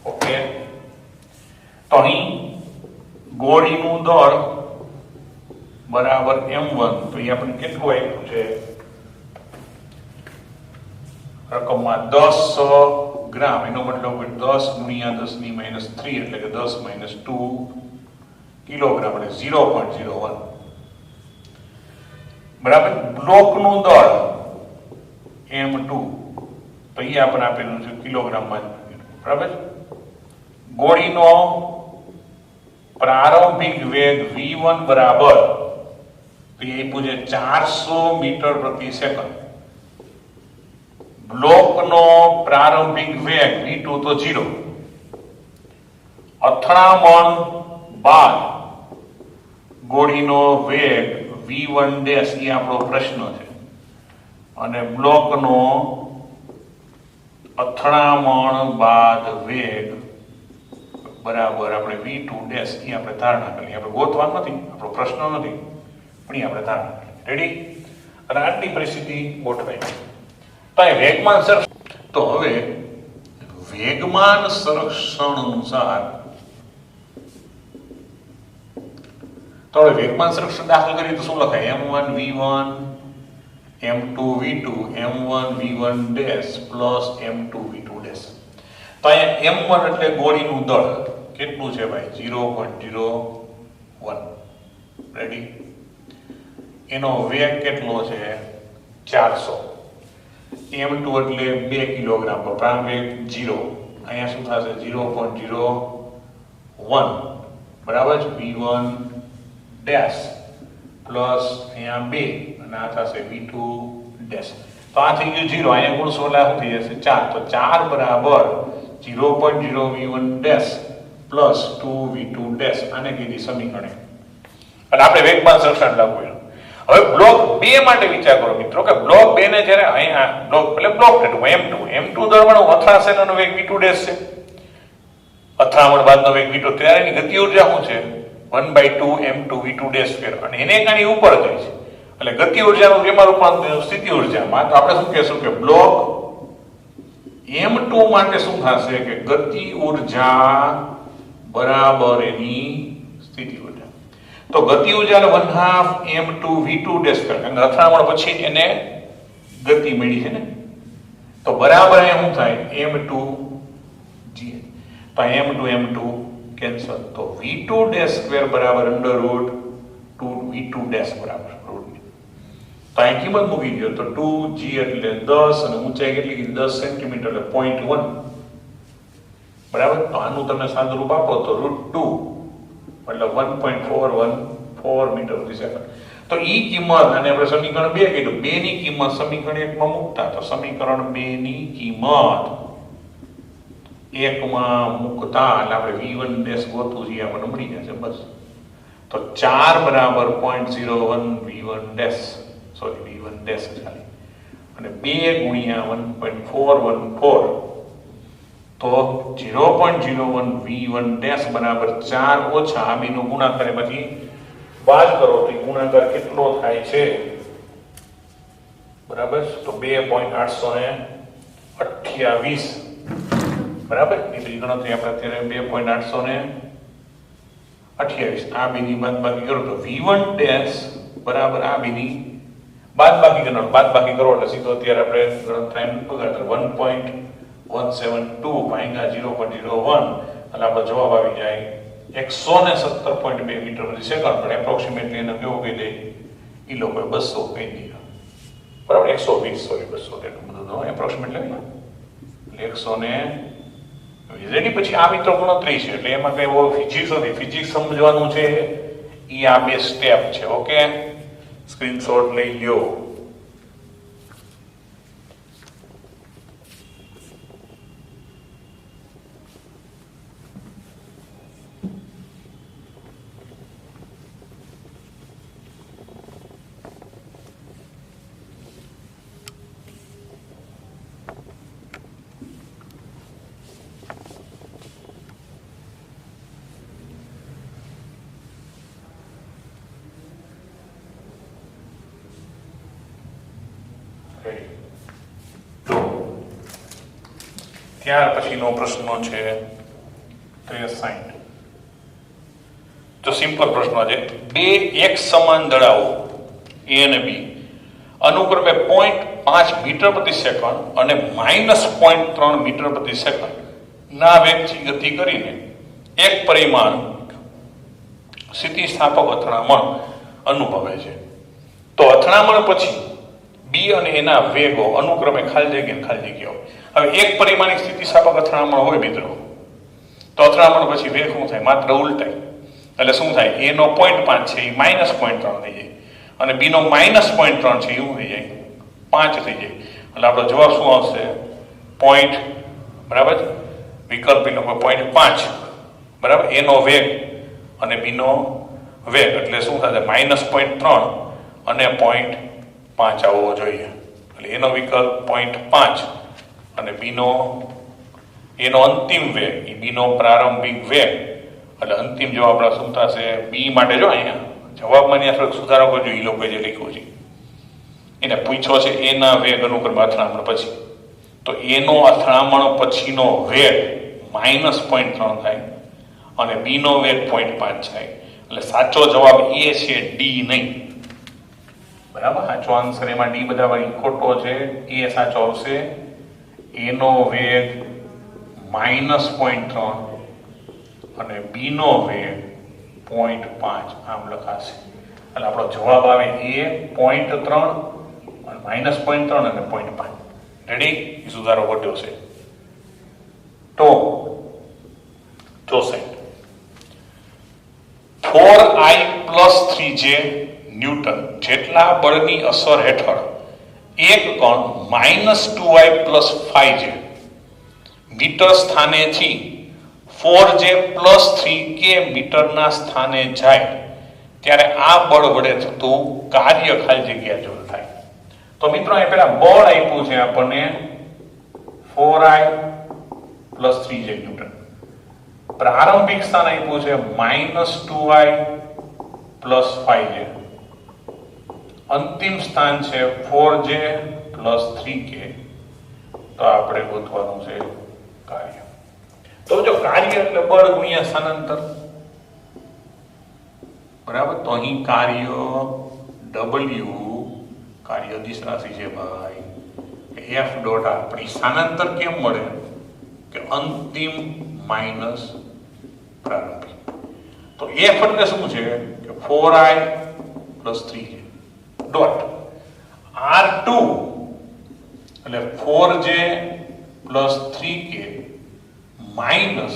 ઓકે, તો અહીં ગોળીનું દળ બરાબર m1, તો એ આપણે કેટલું આપ્યું છે રકમમાં? 10 ગ્રામ. એનો મતલબ 10 ગુણ્યા 10⁻³ એટલે કે 10⁻² કિલોગ્રામ એટલે 0.01. બરાબર? બ્લોકનું દળ m2, તો એ આપણે આપેલું છે કિલોગ્રામમાં. બરાબર? ગોળીનો પ્રારંભિક વેગ v1 બરાબર, તો એ આપ્યું છે 400 મીટર પ્રતિ સેકન્ડ. બ્લોકનો પ્રારંભિક વેગ v2 તો 0. અથડામણ બાદ ગોળીનો વેગ v1 ડેશ એ આપણો પ્રશ્ન છે. અને બ્લોકનો અથડામણ બાદ વેગ બરાબર આપણે v2 ડેશ એ આપણે ધારણા કરી. આપણે ગોતવા નથી, આપણો પ્રશ્ન નથી, ટિપ્પણી આપણે ધારણ કરી. રેડી? અને આટલી પરિસ્થિતિ ગોઠવાઈ. તો અહીં વેગમાન સંરક્ષણ, તો હવે વેગમાન સંરક્ષણ અનુસાર તો હવે વેગમાન સંરક્ષણ દાખલ કરીએ તો શું લખાય? m1 v1 m2 v2 m1 v1 dash plus m2 v2 dash. તો અહીંયા m1 એટલે ગોળીનું દળ કેટલું છે ભાઈ? 0.01. રેડી? એનો વેગ કેટલો છે? 400. m2 એટલે 2 કિલોગ્રામ પર પ્રાણ વેગ 0. અહીંયા શું થશે? 0.01 બરાબર છે v1 ડેશ પ્લસ અહીંયા 2 અને આ થશે v2 ડેશ. તો આ થઈ ગયું 0. અહીંયા ગુણશો એટલે શું થઈ જશે? 4. તો 4 બરાબર 0.0 v1 dash plus 2 v2 dash. આને કીધી સમીકરણ. અને આપણે વેગમાન સંરક્ષણ લાગુ કર્યું. હવે બ્લોક 2 માટે વિચાર કરો મિત્રો કે બ્લોક 2 ને જ્યારે અહીંયા બ્લોક એટલે બ્લોક m2 દળવાનો અથડાશેનો વેગ v2 ડેશ છે. અથડામણ બાદનો વેગ v2. ત્યારે એની ગતિ ઊર્જા શું છે? 1/2 m2 v2 ડેશ સ્ક્વેર. અને એને કારણે ઉપર જાય છે એટલે ગતિ ઊર્જાનું જેમાં રૂપાંતર સ્થિતિ ઊર્જામાં. તો આપણે શું કહેશું કે બ્લોક m2 માટે શું થશે કે ગતિ ઊર્જા બરાબર એની સ્થિતિ ઊર્જા. તો ગતિ ઊર્જા 1/2 m2 v2 ડેશ સ્ક્વેર. કારણ કે અથડામણ પછી એને ગતિ મળી છે ને, તો બરાબર અહીંયા શું થાય? m2 g. તો m2 કેન્સલ. તો v2 ડેશ સ્ક્વેર બરાબર √2 v2 ડેશ બરાબર √. તો અહીં કિંમત મૂકી દો તો 2g એટલે 10 અને ઊંચાઈ કેટલી કીધી? 10 સેન્ટીમીટર એટલે 0.1 બરાબર. તો આનું તમે સાદું રૂપ આપો તો √2 એટલે 1.414 મીટર પ્રતિ સેકન્ડ. તો ઈ કિંમત અને આપણે સમીકરણ 2 કીધું. 2 ની કિંમત સમીકરણ 1 માં મૂકતા તો સમીકરણ 2 ની કિંમત 1 માં મૂકતા એટલે આપણે v1 ડેશ ગોતવું છે આપણને મળી જશે બસ. તો 4 બરાબર 0.01 v1 ડેશ v1 ડેશ ખાલી અને 2 ગુણ્યા 1.414 તો 0.01 v1 ડેશ બરાબર 4 ઓછા આ બેનો ગુણાકાર પછી બાદ કરો તો ગુણાકાર કેટલો થાય છે? બરાબર. તો 2.828 બરાબર. એની ગણતરી આપણે અત્યારે 2.828 આ બેની બાદબાકી કરો તો v1 ડેશ બરાબર આ બેની બાદબાકી કરો એટલે સીધો અત્યારે આપણે ગણતરી પગાર 1.172 ભાગ્યા 0.01 એટલે આપણો જવાબ આવી જાય 117.2 મીટર પ્રતિ સેકન્ડ. પણ એપ્રોક્સિમેટલી એને કેવું કહી દે? એ લોકોએ 200 કહી દીધા બરાબર. 120 સોરી 200 એટલું બધું એપ્રોક્સિમેટલી એટલે 120. રેડી? પછી આ મિત્રો ગણતરી છે એટલે એમાં કઈ બહુ ફિઝિક્સ નથી. ફિઝિક્સ સમજવાનું છે એ આ 2 સ્ટેપ છે. ઓકે, સ્ક્રીનશોટ લઈ લ્યો. ત્યાર પછીનો પ્રશ્ન છે 63. તો સિમ્પલ પ્રશ્ન છે. 2 એક સમાન દળાઓ A અને B અનુક્રમે 0.5 મીટર પ્રતિ સેકન્ડ અને -0.3 મીટર પ્રતિ સેકન્ડ ના વેગથી ગતિ કરીને એક પરિમાણ સ્થિતિસ્થાપક અથડામણ અનુભવે છે. તો અથડામણ પછી B અને એના વેગો અનુક્રમે ખાલી જગ્યાઓ. હવે એક પરિમાણિક સ્થિતિસ્થાપક અથડામણ હોય મિત્રો તો અથડામણ પછી વેગ શું થાય? માત્ર ઉલટાય. એટલે શું થાય? A નો 0.5 છે એ -0.3 થઈ જાય અને B નો -0.3 છે એવું થઈ જાય 5 થઈ જાય. એટલે આપણો જવાબ શું આવશે? પોઈન્ટ બરાબર. વિકલ્પ નો 0.5 બરાબર. A નો વેગ અને B નો વેગ એટલે શું થશે? -0.3 અને 0.5 આવવો જોઈએ. એટલે એનો વિકલ્પ 0.5 અને એનો અંતિમ વેગ એ B નો પ્રારંભિક વેગ એટલે અંતિમ જવાબ આપણા શું થશે? B માટે જો અહીંયા જવાબમાં ત્યાં થોડોક સુધારો કરજો. એ લોકોએ જે લખ્યું છે એને પૂછ્યો છે એના વેગ અનુક્રમે અથડામણ પછી, તો એનો અથડામણ પછીનો વેગ -0.3 થાય અને બીનો વેગ 0.5 થાય. એટલે સાચો જવાબ એ છે, ડી નહીં. બરાબર, સાચો આન્સર એમાં ડી બધા વાળી ખોટો છે. એ સાચો આવશે. એનો વેગ -0.3 અને બીનો વેગ 0.5 આમ લખાશે. એટલે આપણો જવાબ આવે એ 0.3 અને -0.3 અને 0.5. રેડી? એ સુધારો વધ્યો છે. તો 64 4I + 3J ન્યૂટન જેટલા બળની અસર હેઠળ એક કણ -2I + 5J મીટર સ્થાનેથી 4J + 3K મીટરના સ્થાને જાય ત્યારે આ બળ વડે થતું કાર્ય ખાલી જગ્યા જૂલ થાય. તો મિત્રો અહીં પેલા બળ આપ્યું છે આપણને 4I + 3J ન્યૂટન. પ્રારંભિક સ્થાન આપ્યું છે -2I + 5J. અંતિમ સ્થાન છે 4J + 3K. તો આપણે ગોતવાનું છે કાર્ય. તો જો કાર્ય એટલે બળ ગુણ્યા સ્થાનાંતર. બરાબર, તો અહીં કાર્ય W કાર્ય દિશ રાશિ છે ભાઈ. F ડોટ આપણી સ્થાનાંતર કેમ મળે કે અંતિમ માઇનસ પ્રારંભિક. તો F એટલે શું છે કે 4I + 3J ડોટ R2 એટલે 4J + 3K minus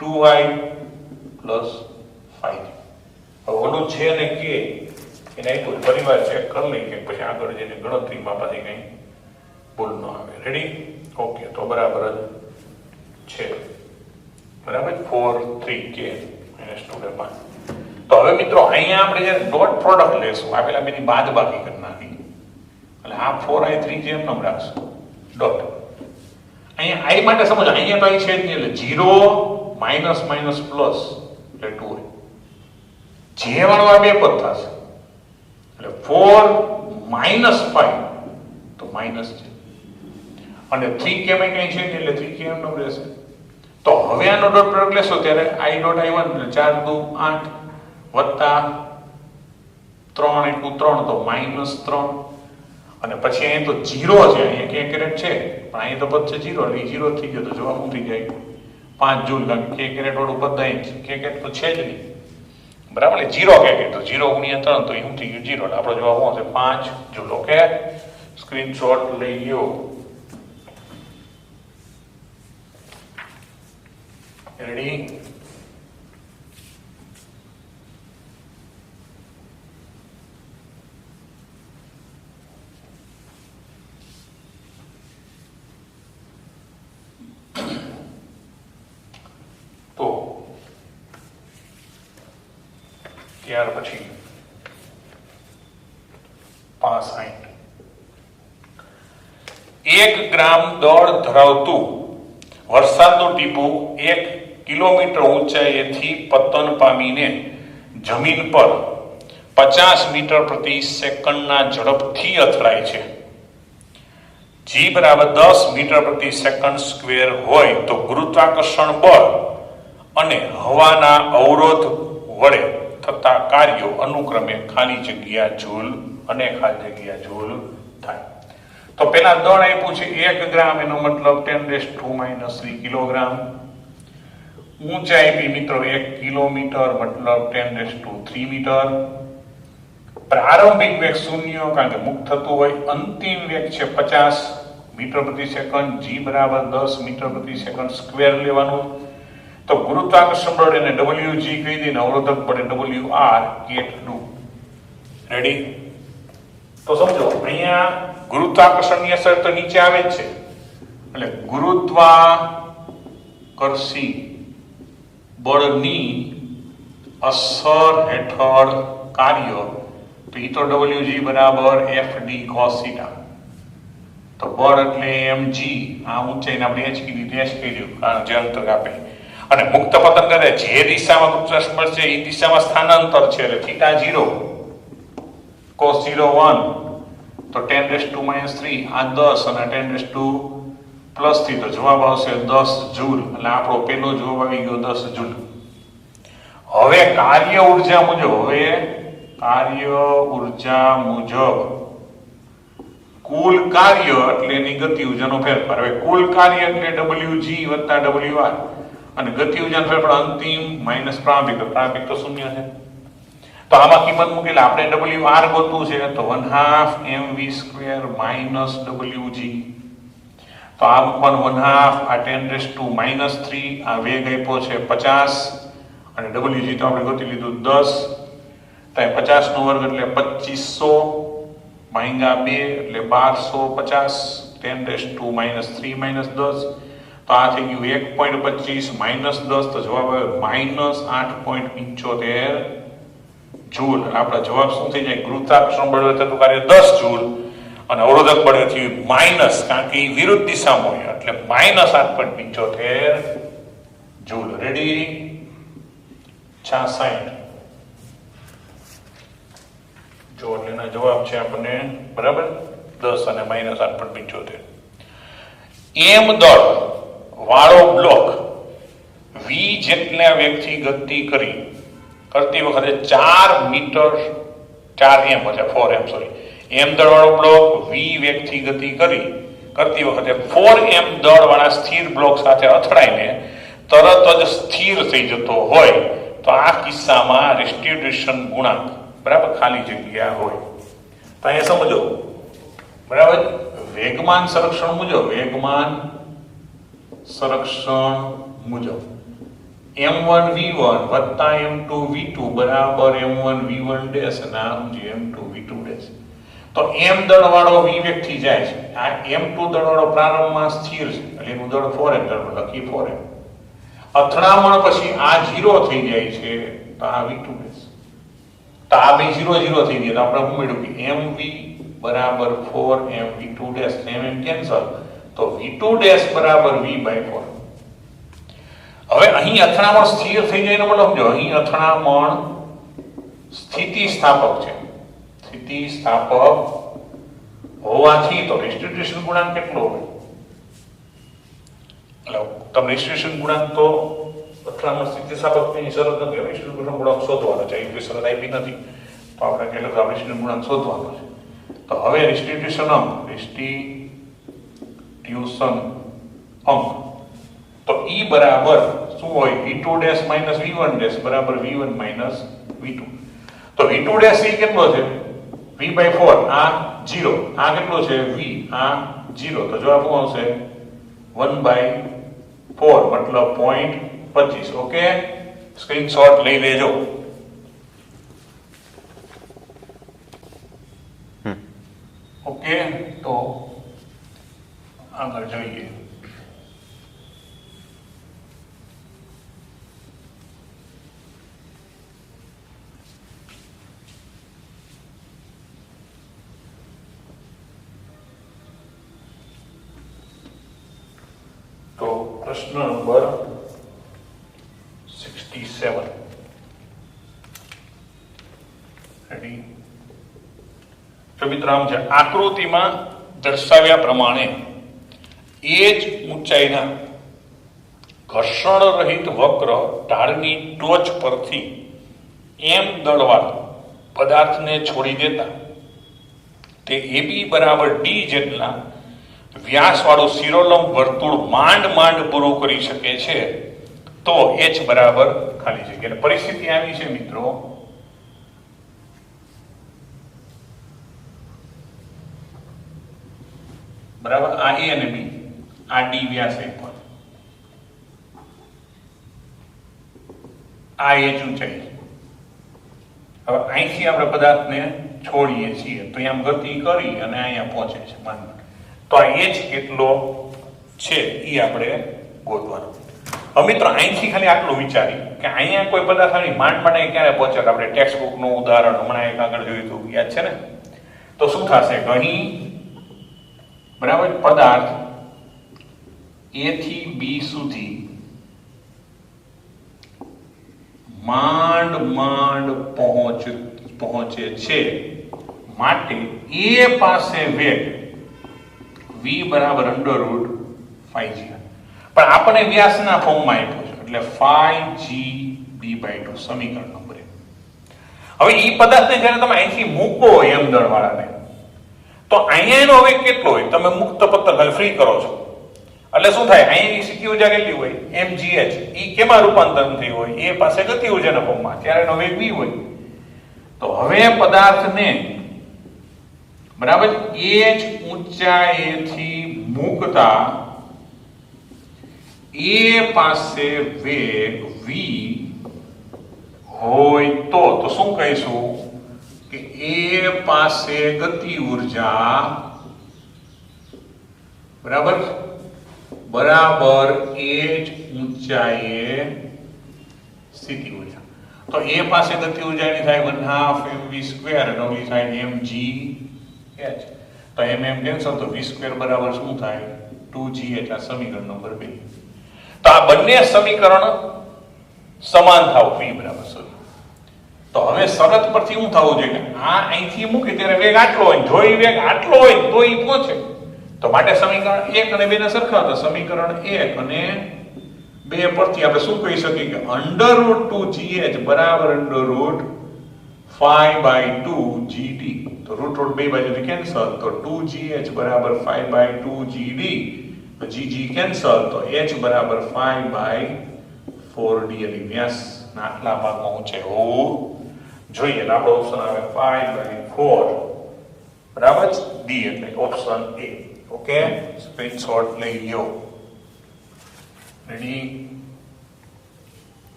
2I + 5J. હવે ઓલું છે ને કે એને આપ્યું પરિવાર ચેક કરી લઈ કે પછી આગળ જઈને ગણતરીમાં પાછી કઈ ભૂલ ન આવે. રેડી? ઓકે, તો બરાબર જ છે. બરાબર, 4 3K -2 તો હવે મિત્રો અહીંયા આપણે જે ડોટ પ્રોડક્ટ લેશું આપેલા બેની બાદબાકી કરી નાખી. એટલે આ 4I 3J એમ નામ રાખશું ડોટ. અહીંયા I માટે સમજો, અહીંયા તો I છે જ નહીં એટલે 0 માઇનસ પ્લસ એટલે 2I. જે વાળો આ બે પદ થશે એટલે 4 -5 તો માઇનસ છે અને 3K માં કઈ છે એટલે 3K એમ નામ રહેશે. તો હવે આનો ડોટ પ્રોડક્ટ લેશો ત્યારે I ડોટ I1 એટલે 4 2 8 વત્તા 3 × 3 તો -3 અને પછી અહીં તો 0 છે, અહીંયા કે કેરેટ છે પણ અહીં તો પદ છે 0 એટલે 0 થઈ ગયો. તો જવાબ શું થઈ જાય 5 જૂલ. કારણ કે કેરેટ વાળું પદ અહીં કે કેરેટ તો છે જ નહીં. બરાબર, એટલે 0 કે તો 0 × 3 તો એ શું થઈ ગયું 0. એટલે આપણો જવાબ શું હશે 5 જૂલ. ઓકે, સ્ક્રીનશોટ લઈ લ્યો. રેડી? તો ત્યાર પછી 65 1 ગ્રામ દળ ધરાવતું વરસાદનું ટીપું 1 કિલોમીટર ઊંચાઈએથી પતન પામીને જમીન પર 50 મીટર પ્રતિ સેકન્ડના ઝડપથી અથડાય છે. G = 10 મીટર પ્રતિ સેકન્ડ સ્ક્વેર હોય તો ગુરુત્વાકર્ષણ બળ અને હવાના અવરોધ વડે થતા કાર્યો અનુક્રમે ખાલી જગ્યા જૂલ અને ખાલી જગ્યા જૂલ થાય. તો પેલા દળ આપ્યું છે 1 ગ્રામ, એનો મતલબ 10⁻³ કિલોગ્રામ. ઊંચાઈ આપી મિત્રો 1 કિલોમીટર મતલબ 10⁻³ મીટર. પ્રારંભિક વેગ 0 કારણ કે મુક્ત થતું હોય. અંતિમ વેગ છે 50 મીટર પ્રતિ સેકન્ડ. G = 10 મીટર પ્રતિ સેકન્ડ સ્ક્વેર લેવાનું. તો ગુરુત્વાકર્ષણ બળ એને WG કહી દઈને અવરોધક બળ WR કેટલું. રેડી? તો સમજો અહીંયા ગુરુત્વાકર્ષણની અસર તો નીચે આવે જ છે એટલે ગુરુત્વાકર્ષી બળની અસર હેઠળ કાર્ય તો એ તો WG = FD cos θ. તો બળ એટલે mg, આ ઊંચાઈને આપણે h કીધી h કહી દઉં કારણ જે અંતર આપે. અને મુક્ત પતન કરે જે દિશામાં ગુરુત્વાકર્ષણ બળ છે એ દિશામાં સ્થાનાંતર છે એટલે થીટા 0 cos 0 1 તો 10⁻³ આ 10 અને 10⁻+3 તો જવાબ આવશે 10 જૂલ એટલે આપણો પહેલો જવાબ આવી ગયો 10 જૂલ. હવે કાર્ય ઊર્જા મુજબ કુલ કાર્ય એટલે એની ગતિ ઊર્જાનો ફેરફાર. હવે કુલ કાર્ય એટલે Wg વત્તા Wr અને ગતિ ઊર્જાનો ફેરફાર અંતિમ માઈનસ પ્રારંભિક. પ્રારંભિક તો શૂન્ય છે તો આમાં કિંમત મૂકેલ આપણે Wr ગોતવું છે તો 1/2 mv² માઈનસ Wg તો આ મૂકવાનું 1/2 આ 10⁻³ આ વેગ આપ્યો છે 50 અને Wg તો આપણે ગોતી લીધું 10 તો 50 નો વર્ગ એટલે 2500 ભાગ્યા 2 એટલે 1250 10⁻³ માઈનસ 10 તો આ થઈ ગયું 1.25 માઈનસ 10 તો જવાબ આવ્યો -8.75 જૂલ. આપણા જવાબ શું થઈ જાય ગુરુત્વાકર્ષણ બળ થતું કાર્ય 10 જૂલ અને અવરોધક બળ થયું માઈનસ કારણ કે વિરુદ્ધ દિશામાં હોય એટલે -8.75 જૂલ. રેડી 66 જો એનો જવાબ છે આપણને બરાબર 10 અને -8.75. એમ દળ વાળો બ્લોક v જેટલા વેગથી ગતિ કરતી વખતે 4 મીટર 4 m એટલે 4 m સોરી m દળ વાળો બ્લોક v વેગથી ગતિ કરતી વખતે 4 m દળ વાળા સ્થિર બ્લોક સાથે અથડાઈને તરત જ સ્થિર થઈ જતો હોય તો આ કિસ્સામાં રેસ્ટિટ્યુશન ગુણાંક બરાબર ખાલી જગ્યા હોય તો અહીંયા સમજો બરાબર વેગમાન સંરક્ષણ મુજબ m1 v1 વત્તા m2 v2 બરાબર m1 v1 ડેશ અને આમ જે m2 v2 ડેશ. તો m દળ વાળો v વેગથી જાય છે આ m2 દળ વાળો પ્રારંભમાં સ્થિર છે એટલે એનું દળ 4m દળ લખી 4m અથડામણ પછી આ 0 થઈ જાય છે તો આ v2 ડેશ તો આ બે 0 0 થઈ ગયા તો આપણે શું મળ્યું કે mv બરાબર 4m v2 dash m cancel તો v2 ડેશ બરાબર v/4. હવે અહીં અથડામણ સ્થિર થઈ જાય એનો મતલબ સમજો અહીં અથડામણ સ્થિતિસ્થાપક છે સ્થિતિસ્થાપક હોવાથી તો રેસ્ટિટ્યુશન ગુણાંક કેટલો હોય એટલે તમે રેસ્ટિટ્યુશન ગુણાંક તો અથડામણ સ્થિતિસ્થાપકની શરત નથી રેસ્ટિટ્યુશન ગુણાંક શોધવાનો છે એ શરત આપી નથી તો આપણે કે લખો રેસ્ટિટ્યુશન ગુણાંક શોધવાનો છે તો હવે રેસ્ટિટ્યુશન અંક તો E બરાબર શું હોય v2 dash minus v1 dash બરાબર v1 માઈનસ v2 તો v2 ડેશ એ કેટલો છે v/4 આ 0 આ કેટલો છે v આ 0 તો જવાબ શું આવશે 1/4 મતલબ 0.25. ઓકે સ્ક્રીનશોટ લઈ લેજો. ઓકે તો આગળ જોઈએ તો પ્રશ્ન નંબર 67 રેડી. તો મિત્રો આમ છે આકૃતિમાં દર્શાવ્યા પ્રમાણે એ જ ઊંચાઈના ઘર્ષણ રહિત વક્ર ઢાળની ટોચ પરથી m દળવાળા પદાર્થને છોડી દેતા તે AB બરાબર D જેટલા વ્યાસવાળું શિરોલંબ વર્તુળ માંડ પૂરું કરી શકે છે તો H બરાબર ખાલી જગ્યા. એટલે પરિસ્થિતિ આવી છે મિત્રો બરાબર આ A અને B આ D વ્યાસ આપ્યો આ H ઊંચાઈ. હવે અહીંથી આપણે પદાર્થને છોડીએ છીએ તો આમ ગતિ કરી અને અહીંયા પહોંચે છે માંડ તો આ H કેટલો છે એ આપણે ગોતવાનું. હવે મિત્રો અહીંથી ખાલી આટલું વિચારી કે અહીંયા કોઈ પદાર્થ આવી માંડ ક્યારે પહોંચે આપણે ટેક્સ્ટ બુક નું ઉદાહરણ હમણાં એક આગળ જોયું હતું યાદ છે ને તો શું થશે અહીં બરાબર પદાર્થ A થી B સુધી માંડ માંડ પહોંચે છે, માટે એ પાસે વેગ v બરાબર √5g, પણ આપણે વ્યાસના ફોર્મમાં આપ્યો છે એટલે 5gd/2 સમીકરણ નંબર 1. હવે ઈ પદાર્થને જ્યારે તમે અહીંથી મૂકો m દળવાળાને, તો અહીંયા એનો વેગ કેટલો હોય? તમે મુક્ત પતંગ ફ્રી કરો છો એટલે શું થાય? અહીંની સ્થિતિ ઉર્જા કેટલી હોય? mgh. ઈ કેમાં રૂપાંતરણ થયું હોય? એ પાસે ગતિ ઉર્જાના ફોર્મમાં, ત્યારે એનો વેગ v હોય. તો હવે પદાર્થને બરાબર એ જ ઊંચાઈથી મૂકતા એ પાસે વેગ v હોય તો શું કહીશું કે એ પાસે ગતિ ઉર્જા બરાબર બરાબર એ જ ઊંચાઈએ સ્થિતિ ઉર્જા. તો એ પાસે ગતિ ઉર્જાની થાય 1/2 mv² અને ઓલી થાય mgh. તો mm કેન્સલ, તો v² બરાબર શું થાય? 2gh. આ સમીકરણ નંબર 2. તો આ બંને સમીકરણ સમાન થાવ v બરાબર 0. તો હવે શરત પરથી શું થવું જોઈએ? આ અહીંથી મૂકી ત્યારે વેગ આટલો હોય, જો ઈ વેગ આટલો હોય તો ઈ પહોંચે. તો માટે સમીકરણ 1 અને 2 ને સરખાવતા સમીકરણ 1 અને 2 પરથી આપણે શું કહી શકીએ કે √2gh બરાબર √5/2gd. તો √2 બે બાજુથી કેન્સલ, તો 2gh બરાબર 5/2gd. તો gg કેન્સલ, તો h બરાબર 5/4d. એટલે વ્યાસ આટલા ભાગમાં ઊંચે હોવું જોઈએ. એટલે આપણો ઓપ્શન આવે 5/4 બરાબર d, એટલે ઓપ્શન A. ઓકે, સ્ક્રીનશોટ લઈ લો. રેડી?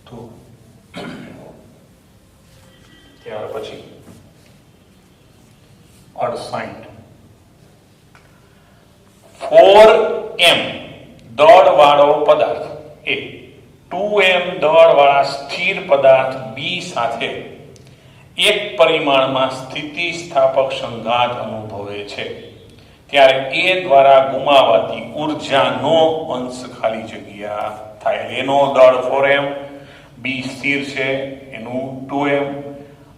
તો ત્યાર પછી 68 4m દળવાળો પદાર્થ એ 2m દળવાળા સ્થિર પદાર્થ b સાથે એક પરિમાણમાં સ્થિતિસ્થાપક સંઘાત અનુભવે છે, ત્યારે એ દ્વારા ગુમાવાતી ઉર્જાનો અંશ ખાલી જગ્યા થાય. એનો દળ 4m, b સ્થિર છે, એનું 2m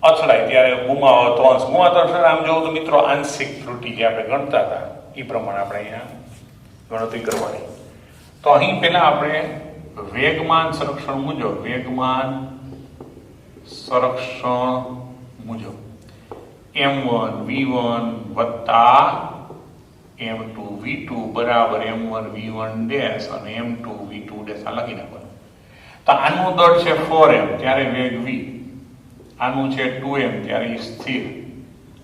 અથડાય ત્યારે ગુમાવાતો અંશ. ગુમાવાતો અંશ આમ જોવું તો મિત્રો આંશિક ત્રુટિ જે આપણે ગણતા હતા એ પ્રમાણે આપણે અહીંયા ગણતરી કરવાની. તો અહીં પહેલા આપણે વેગમાન સંરક્ષણ મુજબ m1 v1 વત્તા m2 v2 બરાબર m1 v1 ડેશ અને m2 v2 ડેશ આ લખી નાખવાનું. તો આનું દળ છે 4m, ત્યારે વેગ v. આનું છે 2m, ત્યારે સ્થિર.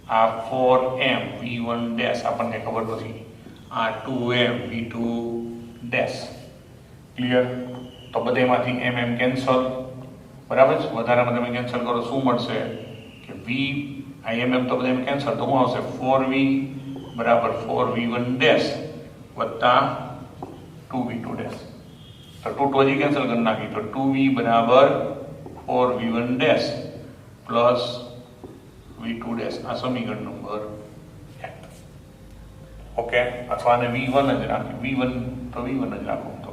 આ 4m v1 ડેશ આપણને ખબર નથી, આ 2m v2 ડેશ. ક્લિયર? તો બધેમાંથી mm કેન્સલ, બરાબર છે? વધારામાં તમે કેન્સલ કરો શું મળશે કે v, આ mm તો બધા કેન્સલ, તો શું આવશે? 4v બરાબર 4v1 ડેશ વત્તા 2v2 ડેશ. તો 2 હજી કેન્સલ કરી નાખી, તો 2v બરાબર 4v1 dash plus v2 dash. આ સમીકરણ નંબર 1. ઓકે, અથવા આને v1 જ રાખી, v1 તો v1 જ રાખો તો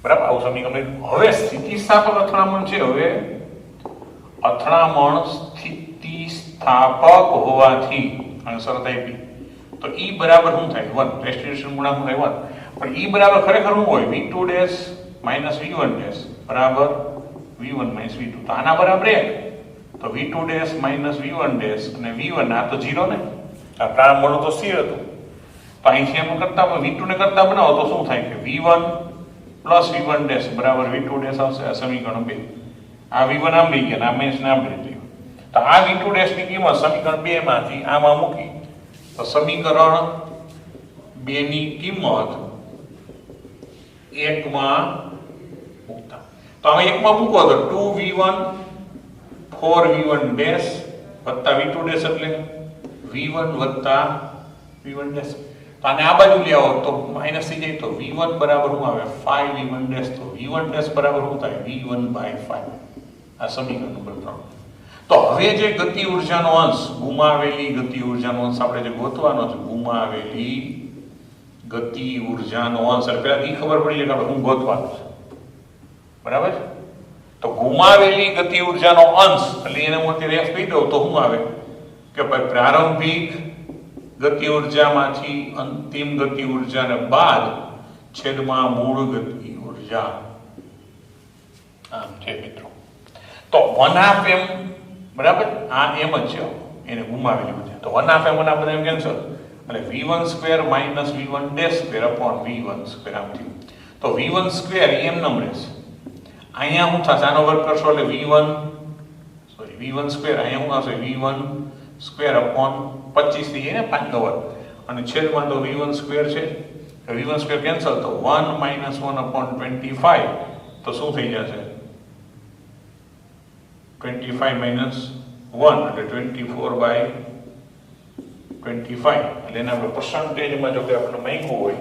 બરાબર. આવું સમીકરણ. હવે સ્થિતિસ્થાપક અથડામણ છે. હવે અથડામણ સ્થિતિસ્થાપક હોવાથી અને શરત આપી તો e બરાબર શું થાય? 1. રેસ્ટિટ્યુશન ગુણાંક શું થાય? 1. પણ e બરાબર ખરેખર શું હોય? v2 dash minus v1 dash બરાબર v1 માઇનસ v2. તો આના બરાબર 1. તો v2 dash minus v1 dash અને v1 આ તો 0 ને, આ પ્રારંભ તો સ્થિર હતું. તો અહીંથી એમ કરતા v2 ને કરતા બનાવો તો શું થાય કે v1 પ્લસ v1 ડેશ બરાબર v2 ડેશ આવશે. આ સમીકરણ 2. આ v1 આમ લઈ ગયા, આ માઇનસ આમ લઈ ગયું. તો આ v2 ડેશ ની કિંમત સમીકરણ 2 માંથી આમાં મૂકી તો સમીકરણ 2 ની કિંમત 1 માં મૂકતા, તો હવે 1 માં મૂકો તો 2v1 4v1 ડેશ વત્તા v2 ડેશ એટલે v1 વત્તા v1 ડેશ. તો આને આ બાજુ લઈ આવો તો માઈનસ થઈ જાય, તો v1 બરાબર શું આવે? 5v1 dash. તો v1 ડેશ બરાબર શું થાય? v1/5. આ સમીકરણ નંબર 3. તો હવે જે ગતિ ઉર્જાનો અંશ, ગુમાવેલી ગતિ ઉર્જાનો અંશ આપણે જે ગોતવાનો છે, ગુમાવેલી ગતિ ઉર્જાનો અંશ. એટલે પહેલા એ ખબર પડી જાય કે આપણે શું ગોતવાનું છે. બરાબર. તો ગુમાવેલી ગતિ ઉર્જાનો અંશ એટલે એને હું અત્યારે એફ કહી દઉં તો શું આવે કે ભાઈ પ્રારંભિક ગતિ ઉર્જામાંથી અંતિમ ગતિ ઉર્જાને બાદ છેદમાં મૂળ ગતિ ઉર્જા. આમ છે મિત્રો. તો 1/2 m બરાબર આ એમ જ છે એને ગુમાવેલી ઉર્જા. તો 1/2 m કેન્સલ એટલે v1² - v1² upon v1² આમ થયું. તો v1² એમ નમ રહેશે. અહીંયા શું થશે આનો વર્ગ કરશો એટલે v1² અહીંયા શું આવશે v1² upon 25 થઈ જાય ને 5 નો વર્ગ અને છેદમાં તો v1² છે. v1² કેન્સલ તો 1 - 1 upon 25 તો શું થઈ જશે 25 - 1 એટલે 24/25 એટલે એના આપણે પર્સન્ટેજમાં જો કે આપણે માંગ્યું હોય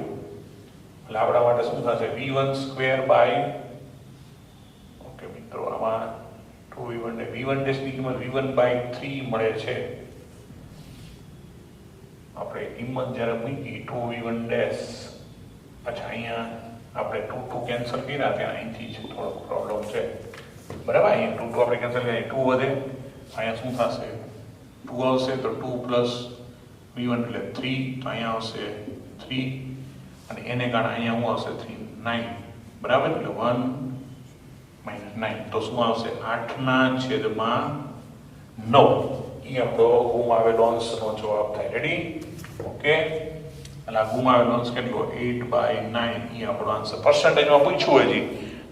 એટલે આપણા માટે શું થશે v1² ઓકે મિત્રો આમાં 2v1 ને v1 ની કિંમત v1/3 મળે છે. આપણે કિંમત જ્યારે મૂકી 2v1 અચ્છા અહીંયા આપણે 2 કેન્સલ કર્યા ત્યાં અહીંથી જ થોડોક પ્રોબ્લેમ છે. બરાબર. અહીંયા 2 આપણે કેન્સલ કરીએ 2 વધે અહીંયા શું થશે 2 આવશે તો 2 + v1 એટલે 3 તો અહીંયા આવશે 3 અને એને કારણે અહીંયા શું આવશે 3 9 બરાબર એટલે 1 - 9 તો શું આવશે 8/9 એ આપણો ગુમાવેલો અંશનો જવાબ થાય. રેડી. ઓકે. એટલે આ ગુમાવેલો અંશ કેટલો 8/9 એ આપણો આન્સર. પર્સન્ટેજમાં પૂછ્યું હજી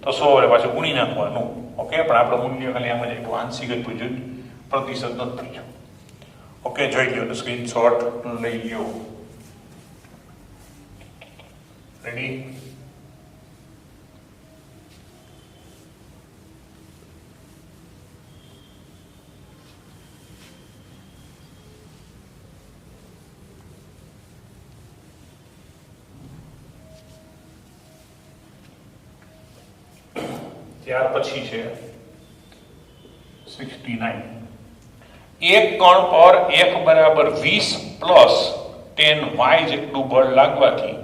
તો 100 વડે પાછું ગુણી નાખવાનું. ઓકે. પણ આપણો મૂલ્ય ખાલી આમાં જ આપ્યું આંશિક જ પૂછ્યું પ્રતિશત નથી પૂછ્યું. ઓકે. જોઈ લો સ્ક્રીનશોટ લઈ લો. રેડી. ત્યાર પછી છે 69. એક કણ પર F = 20 + 10y જેટલું બળ લાગવાથી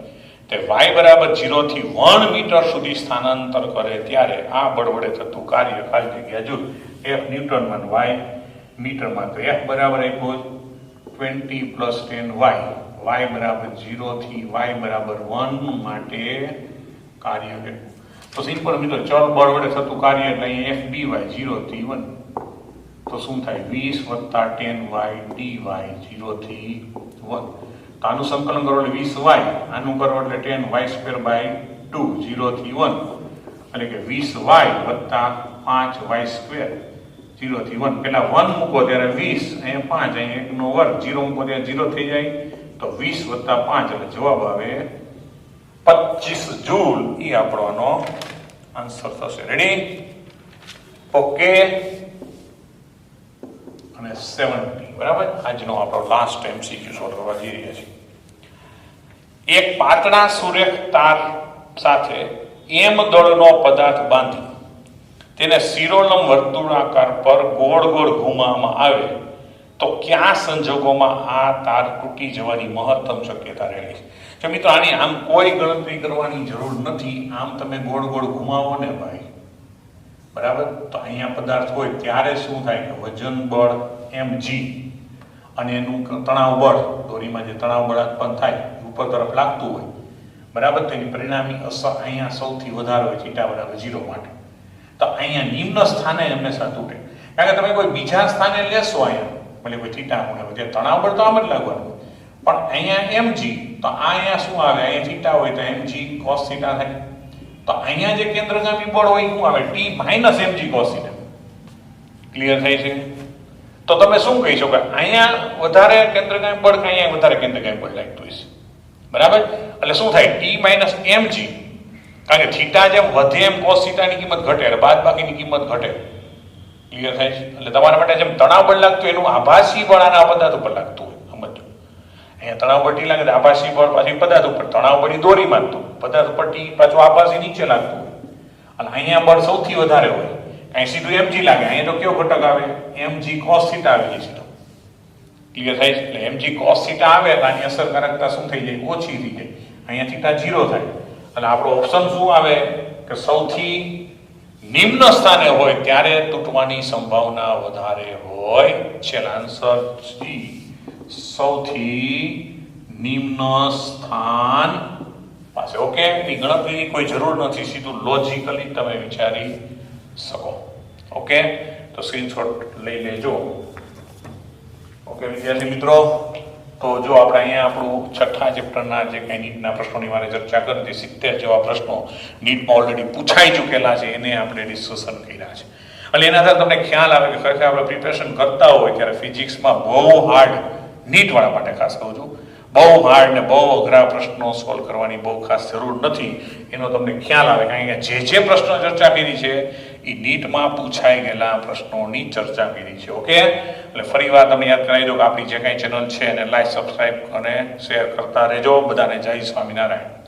તે y = 0 થી 1 મીટર સુધી સ્થાનાંતર કરે ત્યારે આ બળ વડે થતું કાર્ય ખાલી જગ્યા જૂલ F ન્યૂટનમાં y મીટરમાં. તો F બરાબર આપ્યો 20 + 10y y = 0 થી y = 1 માટે કાર્ય કેટલું. તો સિમ્પલ મિત્રો ચલ બળ વડે થતું કાર્ય એટલે અહીંયા FBy 0 થી 1 તો શું થાય 20 + 10y dy 0 થી 1. તો આનું સંકલન કરો એટલે 20y આનું કરો એટલે 10y²/2 0 થી 1 એટલે કે 20y + 5y² 0 થી 1. પેલા 1 મૂકો ત્યારે 20 અહીંયા 5 અહીંયા 1 નો વર્ગ 0 મૂકો ત્યારે 0 થઈ જાય તો 20 + 5 એટલે જવાબ આવે 25 જૂલ. એ આપણો આન્સર થશે. રેડી. ઓકે. અને 70 બરાબર આજનો આપણો લાસ્ટ MCQ સોલ્વ કરવા જઈ રહ્યા છીએ. એક પાતળા સુરેખ તાર સાથે m દળનો પદાર્થ બાંધી તેને શિરોલંબ વર્તુળાકાર પર ગોળ ગોળ ઘુમાવવામાં આવે તો કયા સંજોગોમાં આ તાર તૂટી જવાની મહત્તમ શક્યતા રહેલી છે. જો મિત્રો આની આમ કોઈ ગણતરી કરવાની જરૂર નથી. આમ તમે ગોળ ગોળ ઘુમાવો ને ભાઈ બરાબર તો અહીંયા પદાર્થ હોય ત્યારે શું થાય કે વજન બળ mg અને એનું તણાવ બળ દોરીમાં જે તણાવ બળ ઉત્પન્ન થાય ઉપર તરફ લાગતું હોય બરાબર તેની પરિણામી અસર અહીંયા સૌથી વધારે હોય θ = 0 માટે. તો અહીંયા નિમ્ન સ્થાને હંમેશા તૂટે કારણ કે તમે કોઈ બીજા સ્થાને લેશો અહીંયા ભલે કોઈ θ ખૂણે જે તણાવ બળ તો આમ જ લાગવાનું પણ અહીંયા mg તો આ અહીંયા શું આવે અહીંયા θ હોય તો mg cos θ થાય. તો અહીંયા જે કેન્દ્રગામી બળ હોય શું આવે t - mg cos θ. ક્લિયર થાય છે. તો તમે શું કહી શકો અહીંયા વધારે કેન્દ્રગામી બળ કે અહીંયા વધારે કેન્દ્રગામી બળ લાગતું હશે બરાબર. એટલે શું થાય t - mg કારણ કે થીટા જેમ વધે એમ cos θ ની કિંમત ઘટે એટલે બાદબાકીની કિંમત ઘટે. ક્લિયર થાય છે. એટલે તમારા માટે જેમ તણાવ બળ લાગતું એનું આભાસી બળ આના પદાર્થ ઉપર લાગતું હોય સમજો. અહીંયા તણાવ બળ ટી લાગે આભાસી બળ પાછી પદાર્થ ઉપર તણાવ બળી દોરી માંગતું પદાર્થ ઉપર ટી પાછું આભાસી નીચે લાગતું હોય અને અહીંયા બળ સૌથી વધારે હોય અહીં સીધું mg લાગે. અહીંયા તો કયો ઘટક આવે mg cos θ આવી જાય સીધો. ક્લિયર થાય છે. એટલે mg cos θ આવે એટલે આની અસરકારકતા શું થઈ જાય ઓછી થઈ જાય અહીંયા થીટા 0 થાય એટલે આપણો ઓપ્શન શું આવે કે સૌથી નિમ્ન સ્થાને હોય ત્યારે તૂટવાની સંભાવના વધારે હોય છે. આન્સર સી, સૌથી નિમ્ન સ્થાન પાસે. ઓકે, એની ગણતરીની કોઈ જરૂર નથી, સીધું લોજિકલી તમે વિચારી શકો. ઓકે, તો સ્ક્રીનશોટ લઈ લેજો. ઓકે વિદ્યાર્થી મિત્રો, તો જો આપણે અહીંયા આપણું છઠ્ઠા ચેપ્ટરના જે કંઈ નીટના પ્રશ્નોની મારે ચર્ચા કરી હતી, 70 જેવા પ્રશ્નો નીટમાં ઓલરેડી પૂછાઈ ચૂકેલા છે, એને આપણે ડિસ્કશન કર્યા છે. એટલે એના આધારે તમને ખ્યાલ આવે કે ખરેખર આપણે પ્રિપેરેશન કરતા હોય ત્યારે ફિઝિક્સમાં બહુ હાર્ડ, નીટવાળા માટે ખાસ કહું છું, બહુ હાર્ડ ને બહુ અઘરા પ્રશ્નો સોલ્વ કરવાની બહુ ખાસ જરૂર નથી. એનો તમને ખ્યાલ આવે, કારણ કે જે પ્રશ્નો ચર્ચા કરી છે એ નીટમાં પૂછાઈ ગયેલા પ્રશ્નોની ચર્ચા કરી છે. ઓકે, એટલે ફરી વાર તમને યાદ કરાવી દો કે આપણી જે કાંઈ ચેનલ છે એને લાઈક, સબસ્ક્રાઈબ અને શેર કરતા રહેજો. બધાને જય સ્વામિનારાયણ.